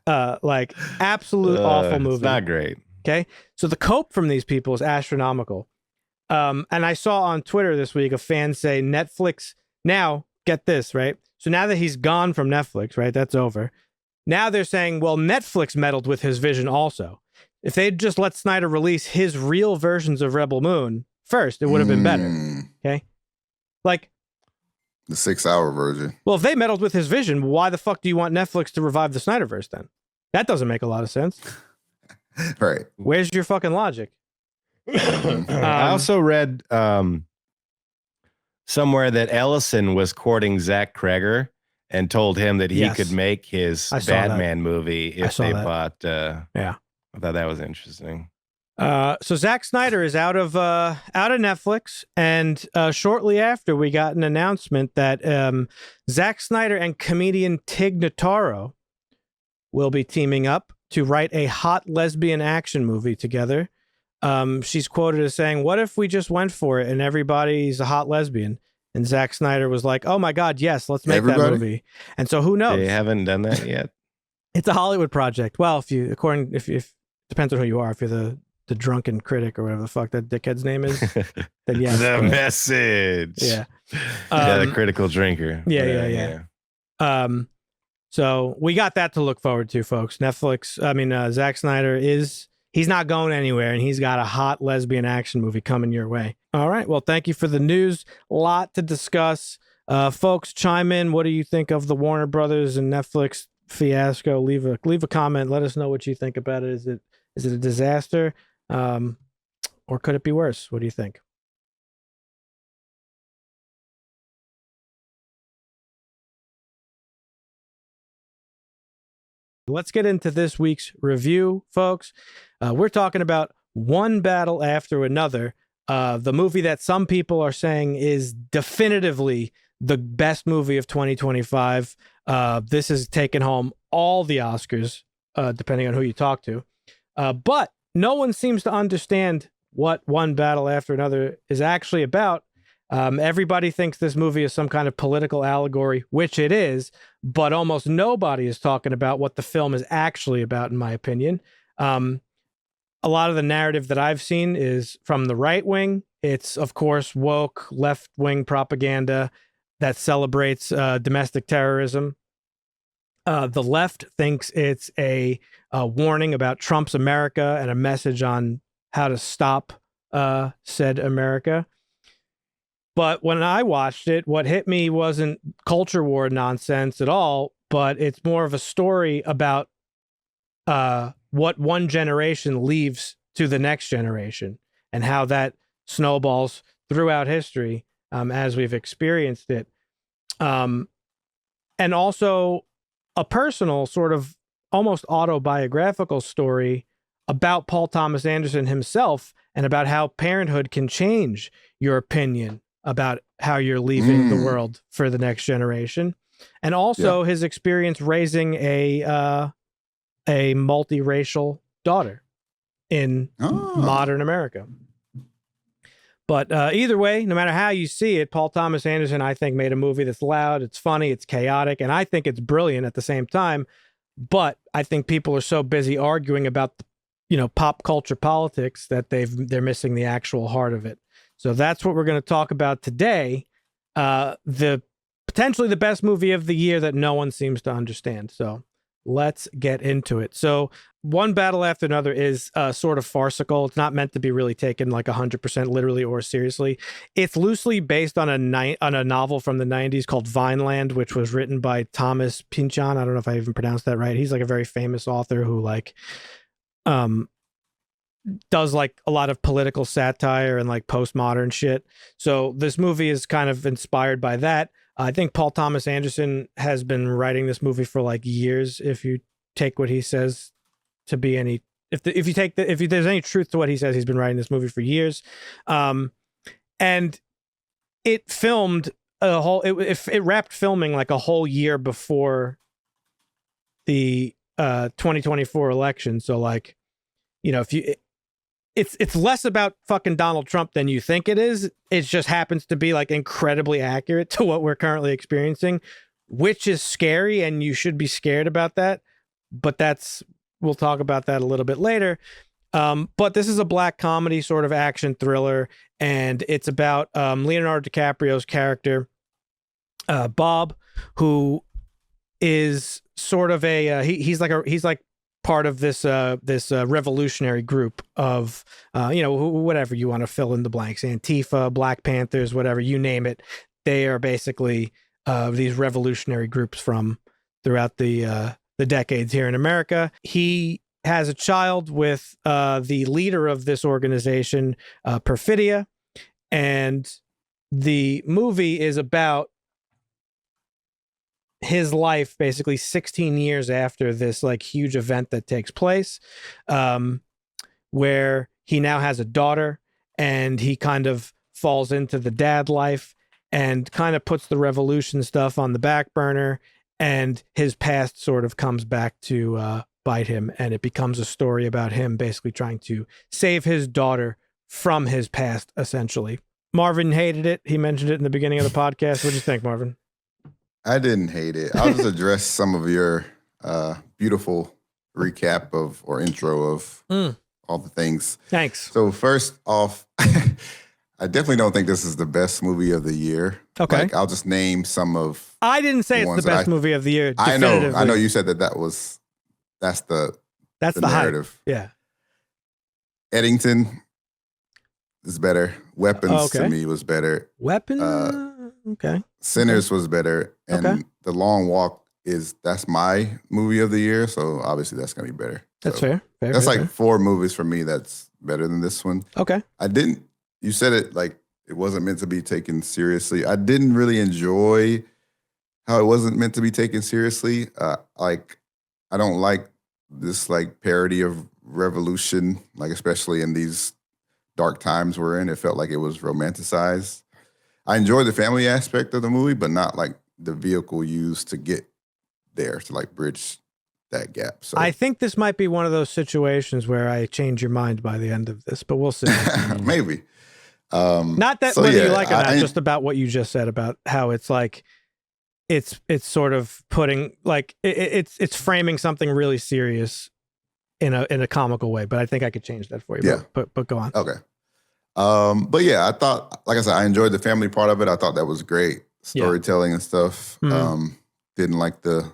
Like, absolute awful movie. It's not great. Okay. So the cope from these people is astronomical. And I saw on Twitter this week a fan say Netflix, now, get this, right? So now that he's gone from Netflix, right? That's over. Now they're saying, well, Netflix meddled with his vision also. If they'd just let Snyder release his real versions of Rebel Moon first, it would have been better. Okay. Like the 6-hour version. Well, if they meddled with his vision, why the fuck do you want Netflix to revive the Snyder-verse then? That doesn't make a lot of sense. Right. Where's your fucking logic? I also read somewhere that Ellison was courting Zach Kreger and told him that he could make his Batman movie if they bought. I thought that was interesting. So Zack Snyder is out of Netflix, and shortly after we got an announcement that Zack Snyder and comedian Tig Notaro will be teaming up to write a hot lesbian action movie together. She's quoted as saying, "What if we just went for it and everybody's a hot lesbian?" And Zack Snyder was like, "Oh my God, yes, let's make that movie." And so who knows? They haven't done that yet. It's a Hollywood project. Well, if depends on who you are. If you're the the drunken critic or whatever the fuck that dickhead's name is, then yes. The message. Yeah. The critical drinker. Yeah. So we got that to look forward to, folks. Zack Snyder he's not going anywhere, and he's got a hot lesbian action movie coming your way. All right. Well, thank you for the news. A lot to discuss. Folks, chime in. What do you think of the Warner Brothers and Netflix fiasco? Leave a comment. Let us know what you think about it. Is it a disaster? Or could it be worse? What do you think? Let's get into this week's review, folks. We're talking about One Battle After Another, the movie that some people are saying is definitively the best movie of 2025. This has taken home all the Oscars, depending on who you talk to. But no one seems to understand what One Battle After Another is actually about. Everybody thinks this movie is some kind of political allegory, which it is, but almost nobody is talking about what the film is actually about, in my opinion. A lot of the narrative that I've seen is from the right wing. It's, of course, woke left-wing propaganda that celebrates domestic terrorism. The left thinks it's a warning about Trump's America and a message on how to stop said America. But when I watched it, what hit me wasn't culture war nonsense at all, but it's more of a story about what one generation leaves to the next generation and how that snowballs throughout history as we've experienced it. And also a personal sort of almost autobiographical story about Paul Thomas Anderson himself and about how parenthood can change your opinion about how you're leaving the world for the next generation. And also his experience raising a multiracial daughter in modern America. But either way, no matter how you see it, Paul Thomas Anderson, I think, made a movie that's loud, it's funny, it's chaotic, and I think it's brilliant at the same time. But I think people are so busy arguing about, pop culture politics that they're missing the actual heart of it. So that's what we're going to talk about today. The potentially the best movie of the year that no one seems to understand. So let's get into it. So One Battle After Another is sort of farcical. It's not meant to be really taken like 100% literally or seriously. It's loosely based on a novel from the 90s called Vineland, which was written by Thomas Pynchon. I don't know if I even pronounced that right. He's like a very famous author who does like a lot of political satire and like postmodern shit. So this movie is kind of inspired by that. I think Paul Thomas Anderson has been writing this movie for like years. If you take what he says to be any, if there's any truth to what he says, he's been writing this movie for years. And it filmed it wrapped filming like a whole year before the 2024 election. So like, it's less about fucking Donald Trump than you think it is. It just happens to be like incredibly accurate to what we're currently experiencing, which is scary, and you should be scared about that. But we'll talk about that a little bit later. But this is a black comedy sort of action thriller, and it's about Leonardo DiCaprio's character, Bob, who is sort of he's like part of this revolutionary group of whatever you want to fill in the blanks, Antifa, Black Panthers, whatever, you name it. They are basically these revolutionary groups from throughout the decades here in America. He has a child with the leader of this organization, Perfidia, and the movie is about his life basically 16 years after this like huge event that takes place, where he now has a daughter, and he kind of falls into the dad life and kind of puts the revolution stuff on the back burner, and his past sort of comes back to bite him, and it becomes a story about him basically trying to save his daughter from his past, essentially. Marvin hated it. He mentioned it in the beginning of the podcast. What do you think, Marvin? I didn't hate it. I'll just address some of your beautiful recap or intro of all the things. Thanks. So first off, I definitely don't think this is the best movie of the year. Okay. Like, I'll just name some of. I didn't say it's the best movie of the year. Definitively. I know you said that's the narrative. Hype. Yeah. Eddington is better. Weapons to me was better. Weapon. Okay. Sinners was better, and The Long Walk that's my movie of the year. So obviously that's gonna be better. That's fair. That's fair. 4 movies for me that's better than this one. Okay. You said it like it wasn't meant to be taken seriously. I didn't really enjoy how it wasn't meant to be taken seriously. Like, I don't like this like parody of revolution, like especially in these dark times we're in. It felt like it was romanticized. I enjoyed the family aspect of the movie, but not like the vehicle used to get there to like bridge that gap. So I think this might be one of those situations where I change your mind by the end of this, but we'll see. Maybe. Not that whether you like it or not, just about what you just said about how it's like it's sort of putting like it's framing something really serious in a comical way. But I think I could change that for you. Yeah. But go on. Okay. But yeah, I thought, like I said, I enjoyed the family part of it. I thought that was great storytelling and stuff. Didn't like the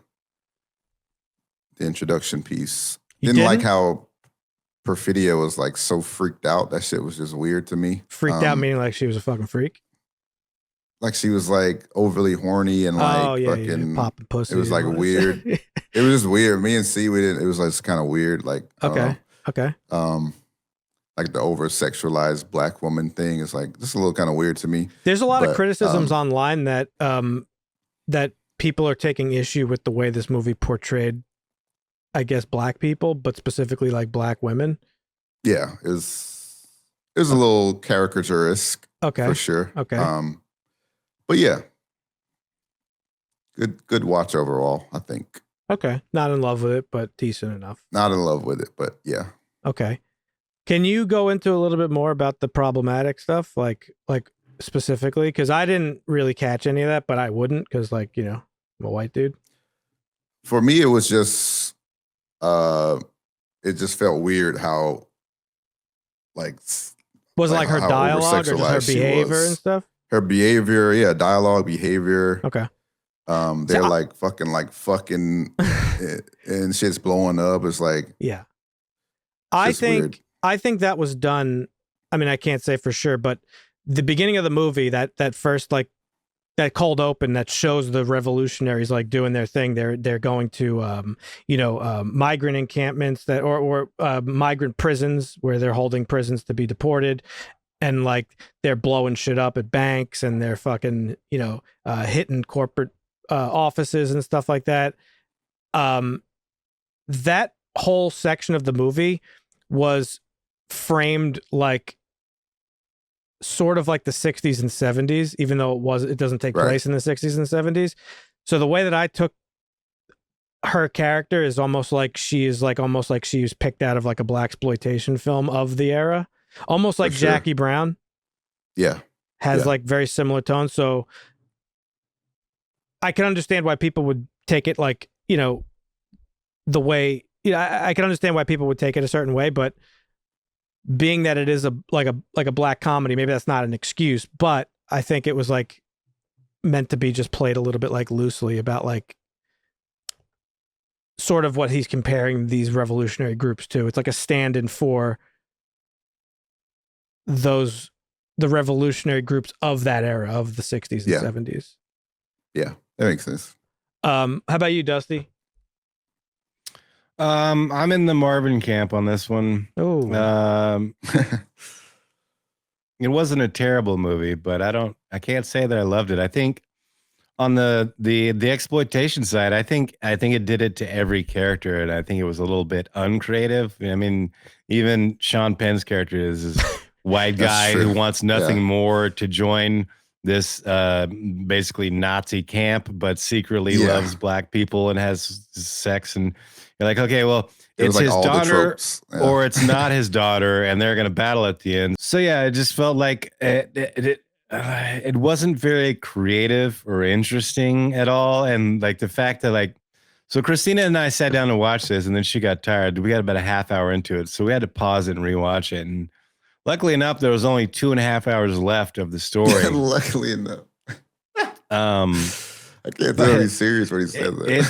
introduction piece. Didn't like how Perfidia was like so freaked out. That shit was just weird to me. Freaked out meaning like she was a fucking freak? Like she was like overly horny and like fucking popping pussy. It was like weird. It was just weird. Me and C, it was like kind of weird. Like okay. Like the over sexualized black woman thing is like just a little kind of weird to me. There's a lot of criticisms online that that people are taking issue with the way this movie portrayed, I guess, black people, but specifically like black women. Yeah, it was a little caricaturesque. Okay, for sure. Okay, but yeah, good watch overall, I think. Okay, not in love with it, but decent enough. Not in love with it, but yeah. Okay, can you go into a little bit more about the problematic stuff, like specifically? Because I didn't really catch any of that, but I wouldn't, because like, you know, I'm a white dude. For me, it was just it just felt weird how like was it like her dialogue or just her behavior and stuff? Her behavior, yeah, dialogue, behavior. Okay. They're like fucking and shit's blowing up. It's like, yeah. I think that was done. I mean, I can't say for sure, but the beginning of the movie, that first like that cold open that shows the revolutionaries like doing their thing. They're going to migrant encampments that or migrant prisons where they're holding prisons to be deported. And like they're blowing shit up at banks and they're fucking, hitting corporate offices and stuff like that. That whole section of the movie was framed like sort of like the 60s and 70s, even though it doesn't take place in the 60s and 70s. So the way that I took her character is almost like she was picked out of like a blaxploitation film of the era. Almost like Jackie Brown. Yeah. Has like very similar tones. So I can understand why people would take it like, the way, I can understand why people would take it a certain way, but being that it is a black comedy, maybe that's not an excuse, but I think it was like meant to be just played a little bit like loosely about like sort of what he's comparing these revolutionary groups to. It's like a stand-in for the revolutionary groups of that era of the 60s and 70s. Yeah, that makes sense. How about you, Dusty? I'm in the Marvin camp on this one. Oh. It wasn't a terrible movie, but I can't say that I loved it. I think on the exploitation side, I think it did it to every character, and I think it was a little bit uncreative. I mean, even Sean Penn's character is white guy who wants nothing more to join this basically Nazi camp, but secretly loves black people and has sex. And you're like, okay, well, it's like his daughter or it's not his daughter, and they're going to battle at the end. So yeah, it just felt like it wasn't very creative or interesting at all. And like the fact that like So Christina and I sat down to watch this, and then she got tired. We got about a half hour into it, so we had to pause it and rewatch it. And luckily enough, there was only 2.5 hours left of the story. Luckily enough. I can't tell he's serious when he said that.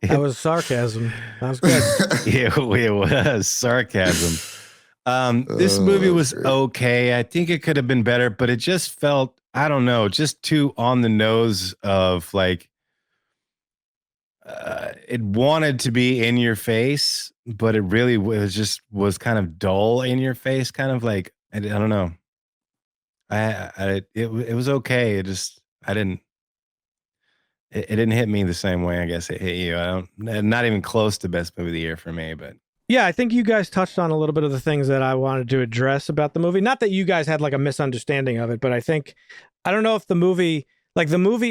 That was sarcasm. That was good. It was sarcasm. This movie was okay. I think it could have been better, but it just felt, I don't know, just too on the nose of like, it wanted to be in your face, but it really was kind of dull in your face, kind of like, I don't know. It was okay. It didn't hit me the same way I guess it hit you. Not even close to best movie of the year for me, but yeah, I think you guys touched on a little bit of the things that I wanted to address about the movie. Not that you guys had like a misunderstanding of it, but I don't know if the movie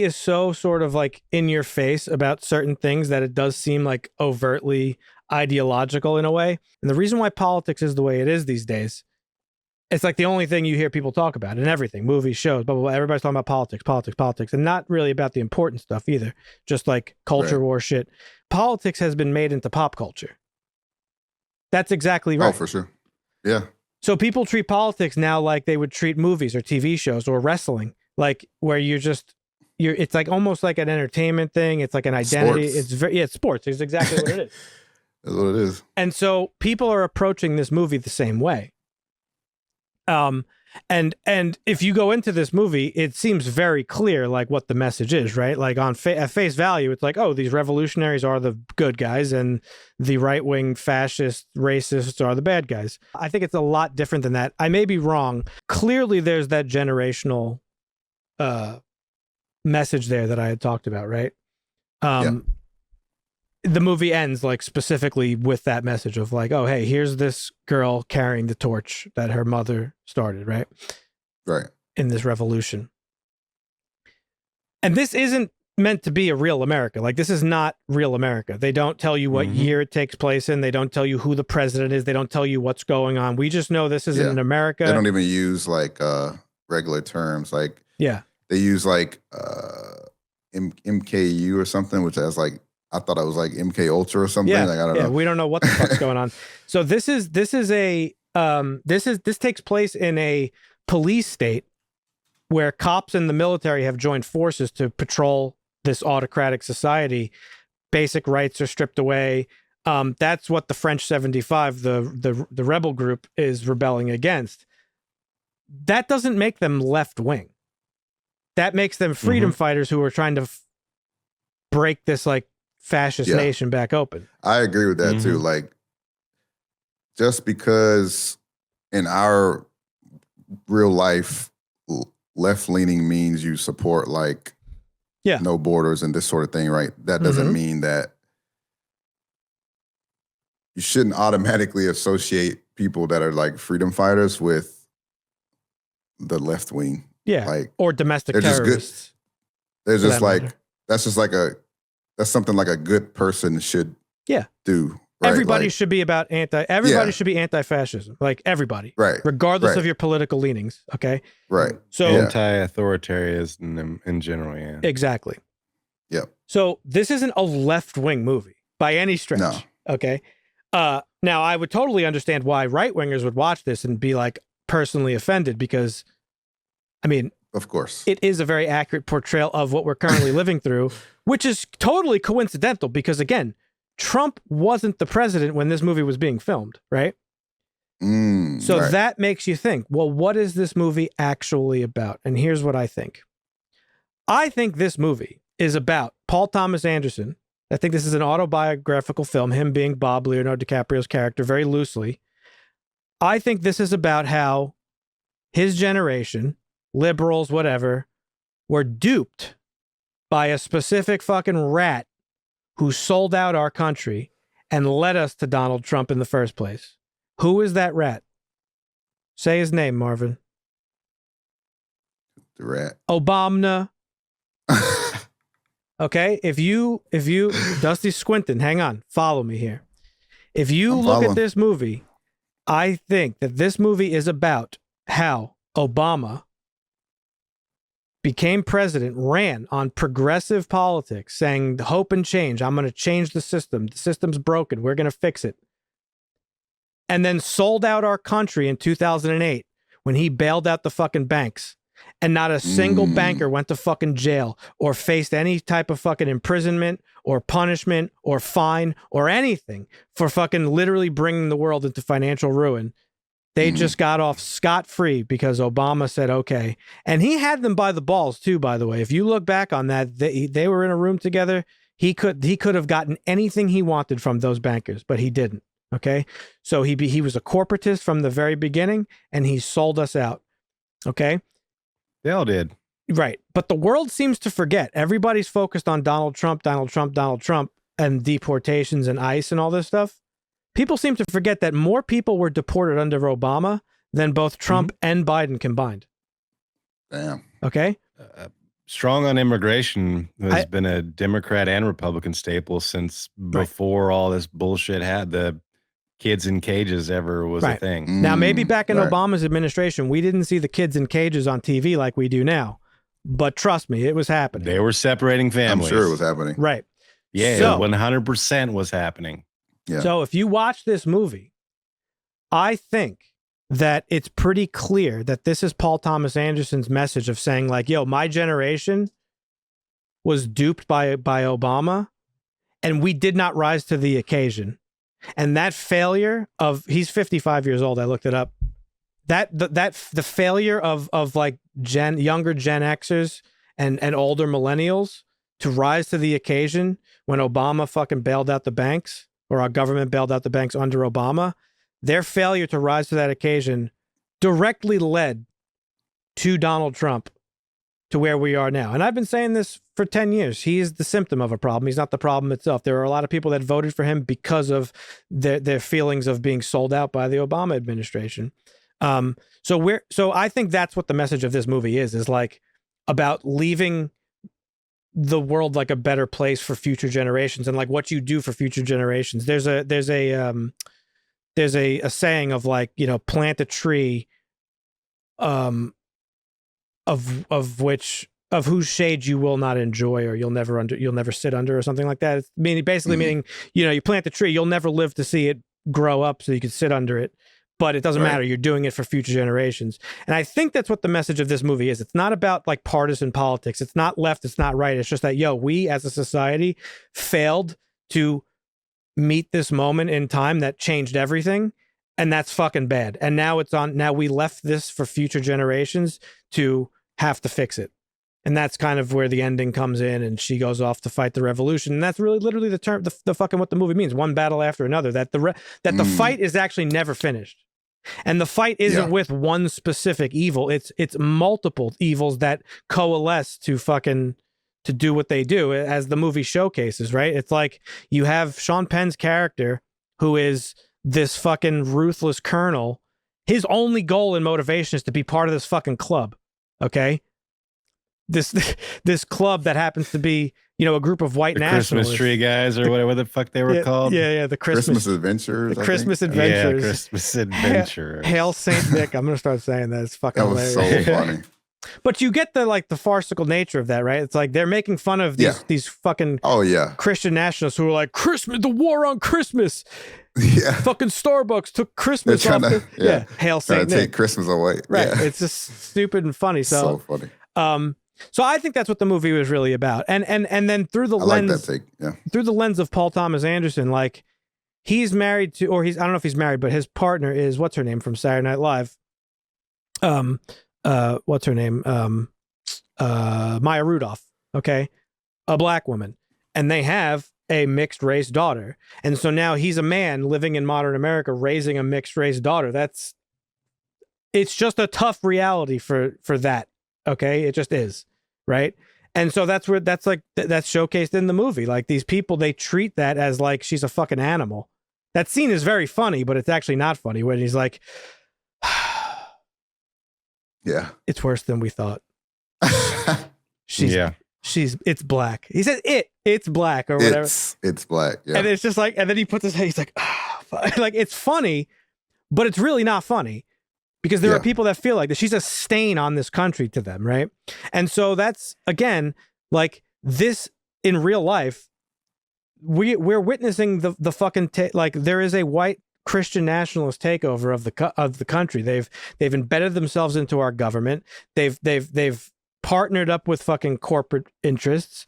is so sort of like in your face about certain things that it does seem like overtly ideological in a way. And the reason why politics is the way it is these days, it's like the only thing you hear people talk about in everything, movies, shows, blah, blah, blah. Everybody's talking about politics, and not really about the important stuff either. Just like culture war shit. Politics has been made into pop culture. That's exactly right. Oh, for sure. Yeah. So people treat politics now like they would treat movies or TV shows or wrestling, like where it's like almost like an entertainment thing. It's like an identity. Sports. It's sports. It's exactly what it is. That's what it is. And so people are approaching this movie the same way. And if you go into this movie, it seems very clear like what the message is, right? Like at face value, it's like, oh, these revolutionaries are the good guys and the right-wing fascist racists are the bad guys. I think it's a lot different than that. I may be wrong. Clearly there's that generational message there that I had talked about, right? The movie ends like specifically with that message of like, oh, hey, here's this girl carrying the torch that her mother started, right? Right. In this revolution. And this isn't meant to be a real America. Like, this is not real America. They don't tell you what year it takes place in. They don't tell you who the president is. They don't tell you what's going on. We just know this isn't in America. They don't even use like regular terms. Like, they use like MKU or something, which has like, I thought it was like MK Ultra or something. Like, I don't know. We don't know what the fuck's going on. So this takes place in a police state where cops and the military have joined forces to patrol this autocratic society. Basic rights are stripped away. That's what the French 75, the rebel group, is rebelling against. That doesn't make them left wing. That makes them freedom fighters who are trying to break this like fascist nation back open. I agree with that too. Like, just because in our real life, left leaning means you support like no borders and this sort of thing, right? That doesn't mean that you shouldn't automatically associate people that are like freedom fighters with the left wing. Yeah, like, or domestic terrorists. They're just like, that's something like a good person should do. Right? Everybody like, should be about should be anti-fascism. Like everybody. Right. Regardless of your political leanings. Okay. Right. So anti-authoritarianism in general, Exactly. Yep. So this isn't a left-wing movie by any stretch. No. Okay. Now I would totally understand why right-wingers would watch this and be like personally offended, because I mean, of course, it is a very accurate portrayal of what we're currently living through, which is totally coincidental because, again, Trump wasn't the president when this movie was being filmed, right? So that makes you think, well, what is this movie actually about? And here's what I think. I think this movie is about Paul Thomas Anderson. I think this is an autobiographical film, him being Bob Leonardo DiCaprio's character, very loosely. I think this is about how his generation, liberals, whatever, were duped by a specific fucking rat who sold out our country and led us to Donald Trump in the first place. Who is that rat? Say his name, Marvin. The rat. Obama. Okay, if you Dusty Squinton, hang on, follow me here. If you look at this movie, I think that this movie is about how Obama became president, ran on progressive politics, saying hope and change. I'm going to change the system. The system's broken. We're going to fix it. And then sold out our country in 2008 when he bailed out the fucking banks. And not a single banker went to fucking jail or faced any type of fucking imprisonment or punishment or fine or anything for fucking literally bringing the world into financial ruin. They just got off scot-free because Obama said okay. And he had them by the balls too, by the way. If you look back on that, they were in a room together. He could have gotten anything he wanted from those bankers, but he didn't. Okay? So he was a corporatist from the very beginning, and he sold us out. Okay? They all did. Right. But the world seems to forget. Everybody's focused on Donald Trump, and deportations and ICE and all this stuff. People seem to forget that more people were deported under Obama than both Trump and Biden combined. Damn. Okay? Strong on immigration has been a Democrat and Republican staple since before all this bullshit had the kids in cages ever was a thing. Now, maybe back in Obama's administration, we didn't see the kids in cages on TV like we do now. But trust me, it was happening. They were separating families. I'm sure it was happening. Right. Yeah, So, 100% was happening. Yeah. So if you watch this movie, I think that it's pretty clear that this is Paul Thomas Anderson's message of saying like, yo, my generation was duped by Obama and we did not rise to the occasion. And that failure of, he's 55 years old. I looked it up. The failure of like younger Gen Xers and older millennials to rise to the occasion when Obama fucking bailed out the banks, or our government bailed out the banks under Obama, their failure to rise to that occasion directly led to Donald Trump to where we are now. And I've been saying this for 10 years. He is the symptom of a problem. He's not the problem itself. There are a lot of people that voted for him because of their feelings of being sold out by the Obama administration. So I think that's what the message of this movie is like about leaving the world like a better place for future generations and like what you do for future generations. There's a saying of like, you know, plant a tree, of whose shade you will not enjoy, or you'll never sit under, or something like that. It's meaning, you know, you plant the tree, you'll never live to see it grow up so you can sit under it. But it doesn't matter. You're doing it for future generations. And I think that's what the message of this movie is. It's not about like partisan politics. It's not left. It's not right. It's just that, yo, we as a society failed to meet this moment in time that changed everything. And that's fucking bad. And now now we left this for future generations to have to fix it. And that's kind of where the ending comes in, and she goes off to fight the revolution. And that's really literally the term, the fucking what the movie means. One battle after another, that the fight is actually never finished. And the fight isn't with one specific evil. It's multiple evils that coalesce to do what they do, as the movie showcases, right? It's like you have Sean Penn's character, who is this fucking ruthless colonel. His only goal and motivation is to be part of this fucking club. Okay? This club that happens to be, you know, a group of white nationalists. Christmas tree guys or whatever the fuck they were called. Yeah, the Christmas Adventures. The Christmas Adventures. Yeah, Christmas Adventures. Hail Saint Nick. I'm going to start saying that. It's fucking hilarious. That was so funny. But you get the farcical nature of that, right? It's like they're making fun of these fucking Christian nationalists who are like, Christmas, the war on Christmas. Yeah. Fucking Starbucks took Christmas off. Hail Saint Nick. Take Christmas away. Right. Yeah. It's just stupid and funny. So funny. So I think that's what the movie was really about. And then through the lens, through the lens of Paul Thomas Anderson, like he's married to, I don't know if he's married, but his partner is, what's her name from Saturday Night Live? What's her name? Maya Rudolph. Okay. A black woman. And they have a mixed race daughter. And so now he's a man living in modern America, raising a mixed race daughter. It's just a tough reality for that. Okay, it just is, right? And so that's showcased in the movie. Like these people, they treat that as like she's a fucking animal. That scene is very funny, but it's actually not funny when he's like, yeah, it's worse than we thought. It's black. He said it's black or whatever. It's black. Yeah. And it's just like, and then he puts his head, he's like, like it's funny, but it's really not funny. because there are people that feel like that she's a stain on this country to them, right? And so that's, again, like this in real life, we're witnessing the fucking like there is a white Christian nationalist takeover of the country. They've embedded themselves into our government. They've partnered up with fucking corporate interests.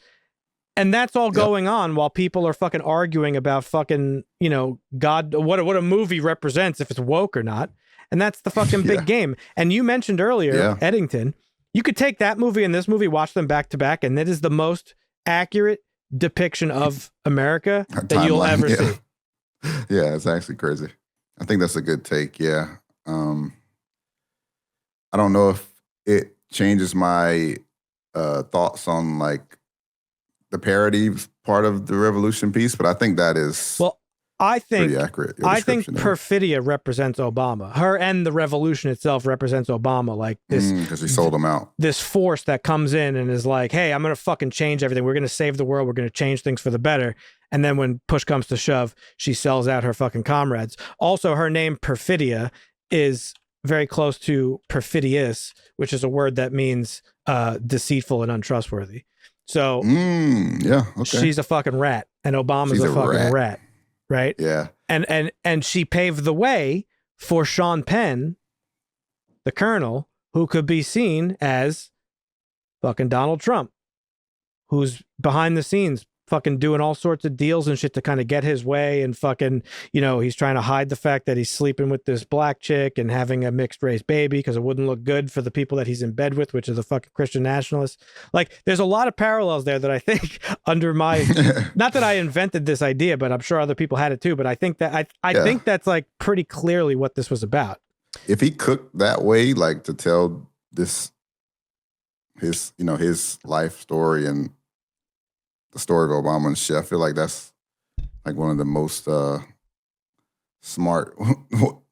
And that's all going on while people are fucking arguing about fucking, you know, God, what a movie represents, if it's woke or not. And that's the fucking big game. And you mentioned earlier, Eddington, you could take that movie and this movie, watch them back to back, and it is the most accurate depiction of America that you'll ever see. Yeah, it's actually crazy. I think that's a good take. Yeah. I don't know if it changes my thoughts on like the parody part of the revolution piece, but I think that is pretty accurate. I think perfidia represents Obama. Her and the revolution itself represents Obama. Like this, because he sold them out. This force that comes in and is like, "Hey, I'm going to fucking change everything. We're going to save the world. We're going to change things for the better." And then when push comes to shove, she sells out her fucking comrades. Also, her name Perfidia is very close to perfidious, which is a word that means deceitful and untrustworthy. So she's a fucking rat, and Obama's a fucking rat, right? Yeah. And she paved the way for Sean Penn, the colonel, who could be seen as fucking Donald Trump, who's behind the scenes fucking doing all sorts of deals and shit to kind of get his way, and fucking, you know, he's trying to hide the fact that he's sleeping with this black chick and having a mixed race baby because it wouldn't look good for the people that he's in bed with, which are the fucking Christian nationalists. Like, there's a lot of parallels there that I think under my, not that I invented this idea, but I'm sure other people had it too. But I think that I think that's like pretty clearly what this was about. If he cooked that way, like to tell his life story and the story of Obama and shit, I feel like that's like one of the most smart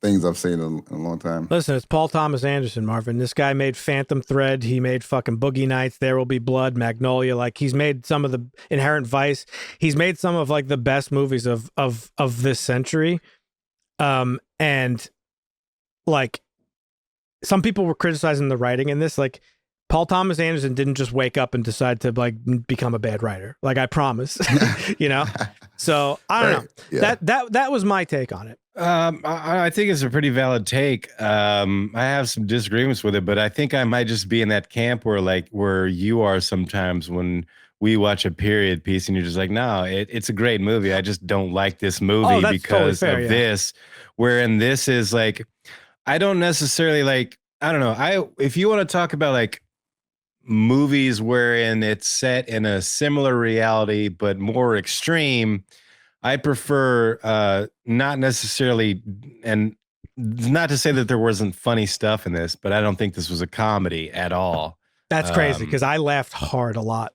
things I've seen in a long time. Listen, it's Paul Thomas Anderson, Marvin. This guy made Phantom Thread. He made fucking Boogie Nights, There Will Be Blood, Magnolia. Like, he's made some of the Inherent Vice. He's made some of like the best movies of this century. And like, some people were criticizing the writing in this. Like, Paul Thomas Anderson didn't just wake up and decide to like become a bad writer. Like, I promise, you know? So I don't know. Yeah. That was my take on it. I think it's a pretty valid take. I have some disagreements with it, but I think I might just be in that camp where you are sometimes when we watch a period piece and you're just like, no, it's a great movie. I just don't like this movie because totally fair, of this. Wherein this is like, I don't necessarily like, I don't know. If you want to talk about like movies wherein it's set in a similar reality but more extreme, I prefer not necessarily, and not to say that there wasn't funny stuff in this, but I don't think this was a comedy at all. That's crazy because I laughed hard a lot.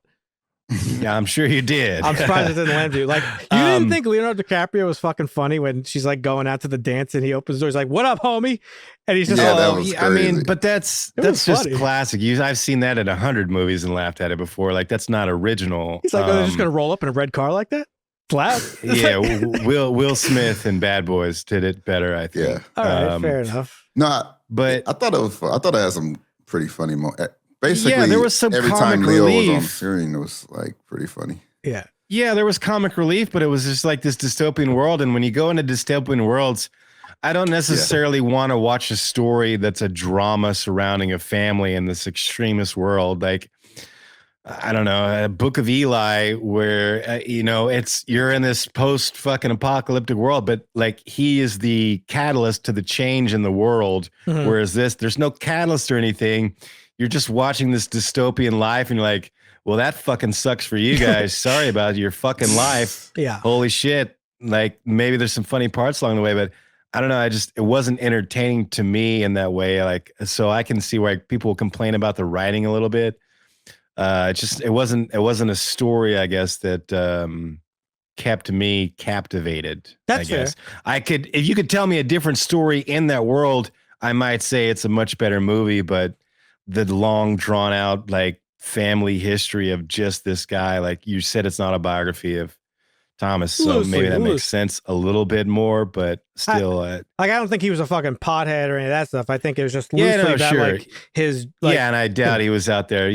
Yeah, I'm sure you did. I'm surprised it didn't land you. Like, you didn't think Leonardo DiCaprio was fucking funny when she's like going out to the dance and he opens the door. He's like, "What up, homie?" And he's just, that was crazy. I mean, but that's just funny. Classic. I've seen that in 100 movies and laughed at it before. Like, that's not original. He's like, "Oh, they're just gonna roll up in a red car like that?" Loud. Yeah, Will Smith and Bad Boys did it better, I think. Yeah. All right, fair enough. No, but I thought it was fun. I thought it had some pretty funny moments. Basically, yeah, there was some every comic time Leo relief. was on screen, it was like pretty funny. Yeah. Yeah, there was comic relief, but it was just like this dystopian world. And when you go into dystopian worlds, I don't necessarily want to watch a story that's a drama surrounding a family in this extremist world. Like, I don't know, a Book of Eli, where you're in this post fucking apocalyptic world, but like he is the catalyst to the change in the world. Mm-hmm. Whereas there's no catalyst or anything. You're just watching this dystopian life, and you're like, well, that fucking sucks for you guys. Sorry about your fucking life. Yeah. Holy shit. Like, maybe there's some funny parts along the way, but I don't know. It wasn't entertaining to me in that way. Like, so I can see why people complain about the writing a little bit. It wasn't a story, I guess, that kept me captivated. That's I guess. fair. If you could tell me a different story in that world, I might say it's a much better movie, but the long drawn out, like, family history of just this guy, like you said, it's not a biography of Thomas, so Loosely, maybe that loose. makes sense a little bit more, but still, Like I don't think he was a fucking pothead or any of that stuff. I think it was just Yeah, loosely no, about sure. like his like yeah, and I doubt he was out there,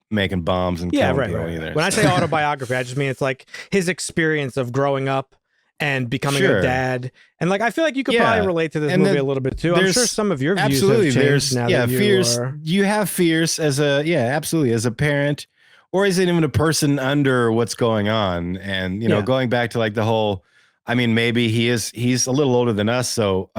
making bombs and killing people either. When I say autobiography, I just mean it's like his experience of growing up and becoming a Sure. dad. And like I feel like you could Yeah. probably relate to this And movie then a little bit too. I'm there's- sure some of your views absolutely, have changed now that you fears. are. You have fears as absolutely as a parent, or is it even a person under what's going on? And going back to like the whole, I mean, maybe he's a little older than us, so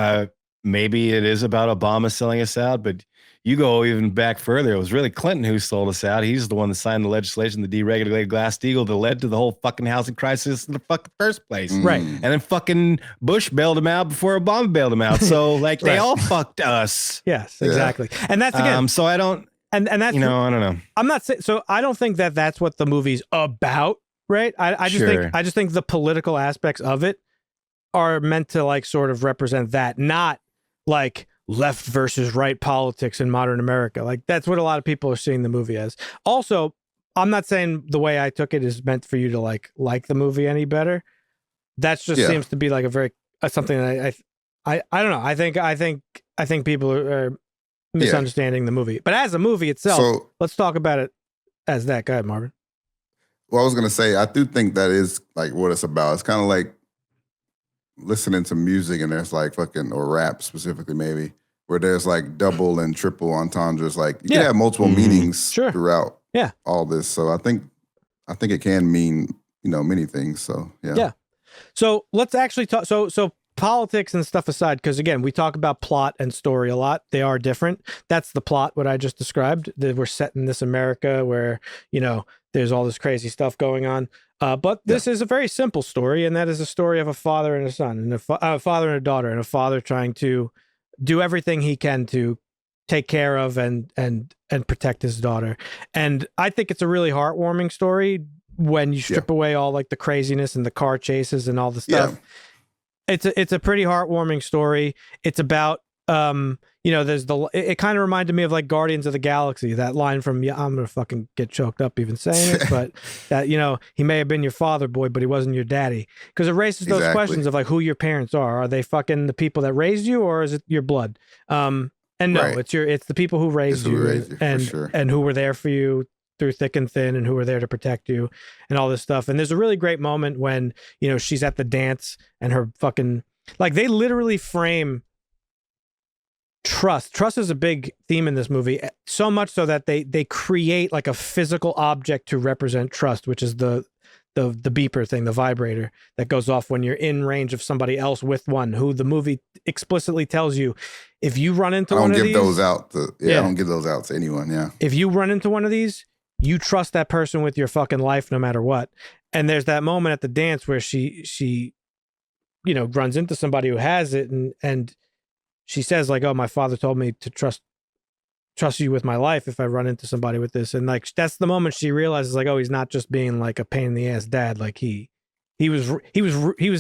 maybe it is about Obama selling us out, but you go even back further. It was really Clinton who sold us out. He's the one that signed the legislation that deregulated Glass-Steagall that led to the whole fucking housing crisis in the fucking first place. Right. And then fucking Bush bailed him out before Obama bailed him out. So like they Right. all fucked us. Yes, exactly. And that's again. So I don't, and that's I don't know. I'm not saying so. I don't think that that's what the movie's about, right? I just think the political aspects of it are meant to like sort of represent that, not like left versus right politics in modern America. Like that's what a lot of people are seeing the movie as. Also, I'm not saying the way I took it is meant for you to like the movie any better. That just seems to be like a very something that I don't know. I think people are misunderstanding the movie. But as a movie itself, let's talk about it as that. Go ahead, Marvin. Well, I was gonna say I do think that is like what it's about. It's kind of like listening to music and there's like fucking or rap specifically maybe where there's like double and triple entendres. Like you can have multiple meanings throughout all this. So I think it can mean many things. So yeah. So let's actually talk. So politics and stuff aside, because again, we talk about plot and story a lot. They are different. That's the plot, what I just described. That we're set in this America where, there's all this crazy stuff going on. But this is a very simple story, and that is a story of a father and a son, and a father and a daughter, and a father trying to do everything he can to take care of and protect his daughter. And I think it's a really heartwarming story when you strip away all like the craziness and the car chases and all the stuff. It's a pretty heartwarming story. It's about there's it kind of reminded me of like Guardians of the Galaxy, that line from I'm gonna fucking get choked up even saying it, but that he may have been your father, boy, but he wasn't your daddy, because it raises those questions of like who your parents are. Are they fucking the people that raised you, or is it your blood? And no, it's the people who raised you, and who were there for you through thick and thin, and who were there to protect you and all this stuff. And there's a really great moment when she's at the dance and her fucking like they literally frame trust is a big theme in this movie, so much so that they create like a physical object to represent trust, which is the beeper thing, the vibrator that goes off when you're in range of somebody else with one, who the movie explicitly tells you if you run into one of these, I don't give those out to anyone. If you run into one of these, you trust that person with your fucking life no matter what. And there's that moment at the dance where she runs into somebody who has it, and she says like, oh, my father told me to trust you with my life if I run into somebody with this. And like, that's the moment she realizes like, oh, he's not just being like a pain in the ass dad. Like he was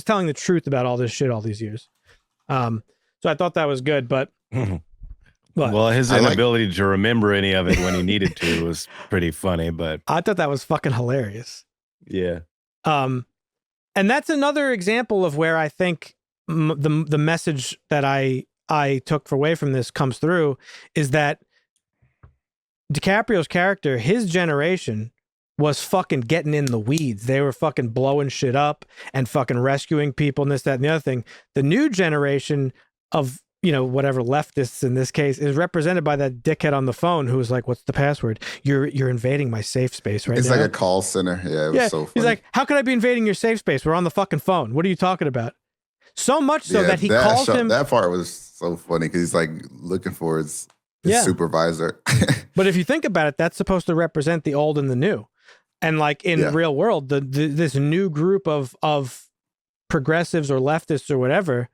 telling the truth about all this shit all these years. So I thought that was good, but well, his inability to remember any of it when he needed to was pretty funny, but I thought that was fucking hilarious. Yeah. And that's another example of where I think the message that I took away from this comes through, is that DiCaprio's character, his generation, was fucking getting in the weeds. They were fucking blowing shit up and fucking rescuing people and this, that, and the other thing. The new generation of, whatever leftists in this case is represented by that dickhead on the phone who was like, what's the password? You're invading my safe space right now. It's like a call center. Yeah, it was so funny. He's like, how could I be invading your safe space? We're on the fucking phone. What are you talking about? So much so that he calls him. That part was so funny because he's like looking for his supervisor. But if you think about it, that's supposed to represent the old and the new. And like in the real world, this new group of progressives or leftists or whatever,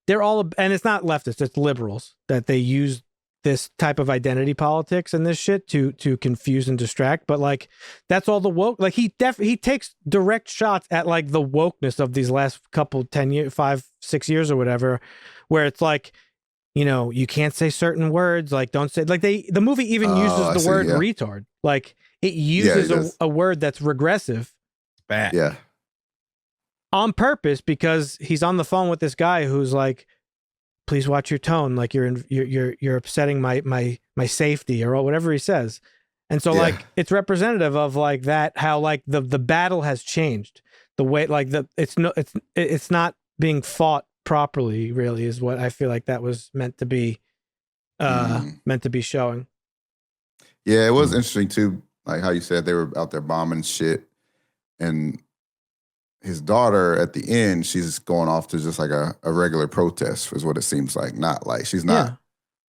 they're all, and it's not leftists, it's liberals, that they use this type of identity politics and this shit to confuse and distract. But like, that's all the woke, like he takes direct shots at like the wokeness of these last couple 10 years, 5-6 years or whatever, where it's like, you can't say certain words, like don't say, like the movie even uses the word retard. Like it uses a word that's regressive. Bad. Yeah. on purpose because he's on the phone with this guy who's like, please watch your tone. Like you're upsetting my safety or whatever he says. And so like, it's representative of like that, how like the battle has changed the way, like it's not being fought properly really is what I feel like that was meant to be showing. Yeah. It was interesting too. Like how you said they were out there bombing shit, and his daughter at the end, she's going off to just like a regular protest is what it seems like. Not like she's not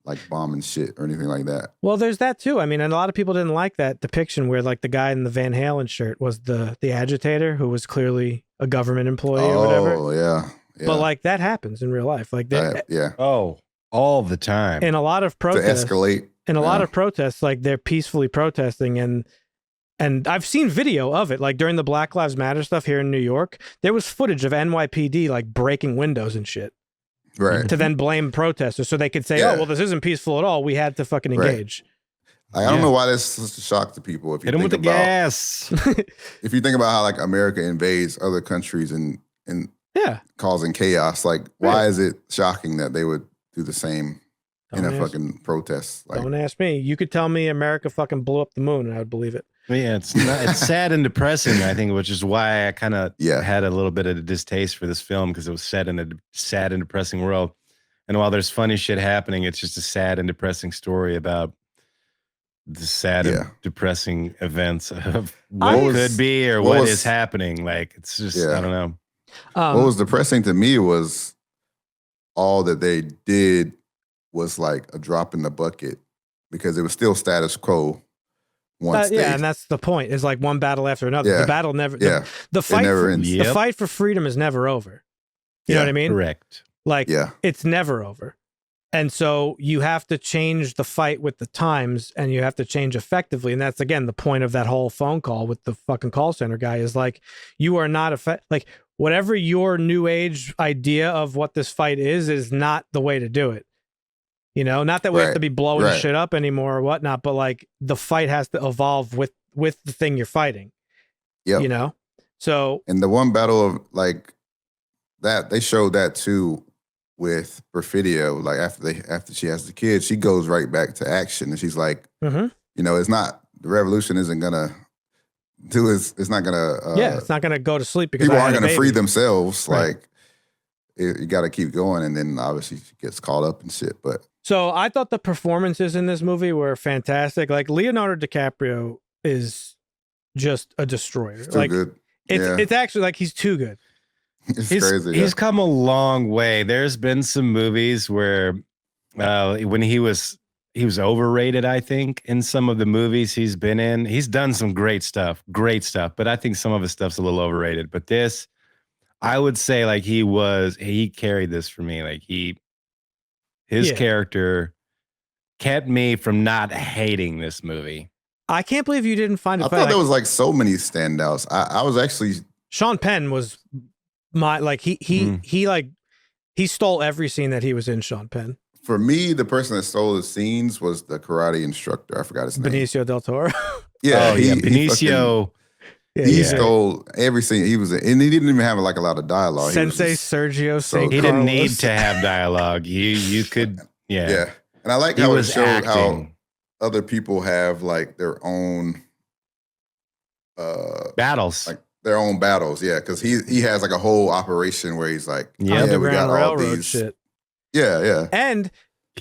like bombing shit or anything like that. Well, there's that too. I mean, and a lot of people didn't like that depiction where like the guy in the Van Halen shirt was the agitator who was clearly a government employee or whatever. Oh, yeah. But like that happens in real life. Like that, Oh, all the time. In a lot of protests. To escalate. In a lot of protests, like they're peacefully protesting and I've seen video of it, like during the Black Lives Matter stuff here in New York, there was footage of NYPD like breaking windows and shit. Right. To then blame protesters so they could say, oh, well, this isn't peaceful at all. We had to fucking engage. Like, I don't know why that's such a shock to people. If you hit them think with the about, gas. If you think about how like America invades other countries and causing chaos, like why is it shocking that they would do the same in a fucking protest? Like, don't ask me. You could tell me America fucking blew up the moon and I would believe it. Yeah, it's sad and depressing, I think, which is why I kind of had a little bit of a distaste for this film, because it was set in a sad and depressing world. And while there's funny shit happening, it's just a sad and depressing story about the sad and depressing events of what could be or what is happening. Like, it's just, I don't know. What was depressing to me was all that they did was like a drop in the bucket, because it was still status quo. And that's the point. Is like one battle after another. The battle never. The fight. Never ends. The fight for freedom is never over. You know what I mean? Correct. Like it's never over, and so you have to change the fight with the times, and you have to change effectively. And that's again the point of that whole phone call with the fucking call center guy. Is like you are not like whatever your new age idea of what this fight is not the way to do it. You know, not that we have to be blowing shit up anymore or whatnot, but like the fight has to evolve with the thing you're fighting. Yeah. You know? So. And the one battle of like that, they showed that too with Perfidio. Like after she has the kid, she goes right back to action. And she's like, you know, it's not, the revolution isn't going to do it's not going to. It's not going to go to sleep because people aren't going to free themselves. Right. Like you got to keep going. And then obviously she gets caught up and shit. But. So I thought the performances in this movie were fantastic. Like Leonardo DiCaprio is just a destroyer. He's too good. It's actually like he's too good. It's crazy. He's come a long way. There's been some movies where when he was overrated, I think, in some of the movies he's been in. He's done some great stuff, but I think some of his stuff's a little overrated. But this, I would say like he carried this for me. Like his character kept me from not hating this movie. I can't believe you didn't find it. I thought there was like so many standouts. I was actually Sean Penn was my like he stole every scene that he was in. Sean Penn. For me, the person that stole the scenes was the karate instructor. I forgot his name. Benicio del Toro. Benicio. He stole every scene he was in, and he didn't even have like a lot of dialogue. Sensei Sergio St. He didn't need to have dialogue. You could, and I like how it showed how other people have like their own battles, like their own battles. Yeah, because he has like a whole operation where he's like, we got all these shit. Yeah. And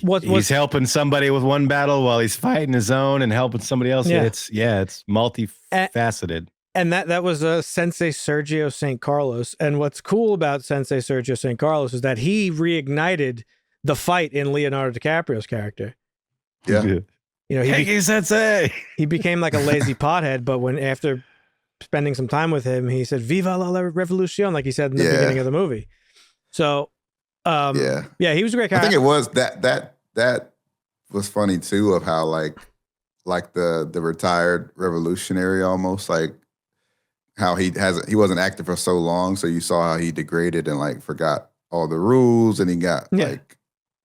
he's helping somebody with one battle while he's fighting his own and helping somebody else. Yeah. It's multifaceted. And that was Sensei Sergio St. Carlos. And what's cool about Sensei Sergio St. Carlos is that he reignited the fight in Leonardo DiCaprio's character. Yeah. You know, Sensei. He became like a lazy pothead, but after spending some time with him, he said, Viva la revolution, like he said in the beginning of the movie. So, he was a great character. I think it was that was funny too, of how like the retired revolutionary almost, like how he wasn't active for so long, so you saw how he degraded and like forgot all the rules, and he got like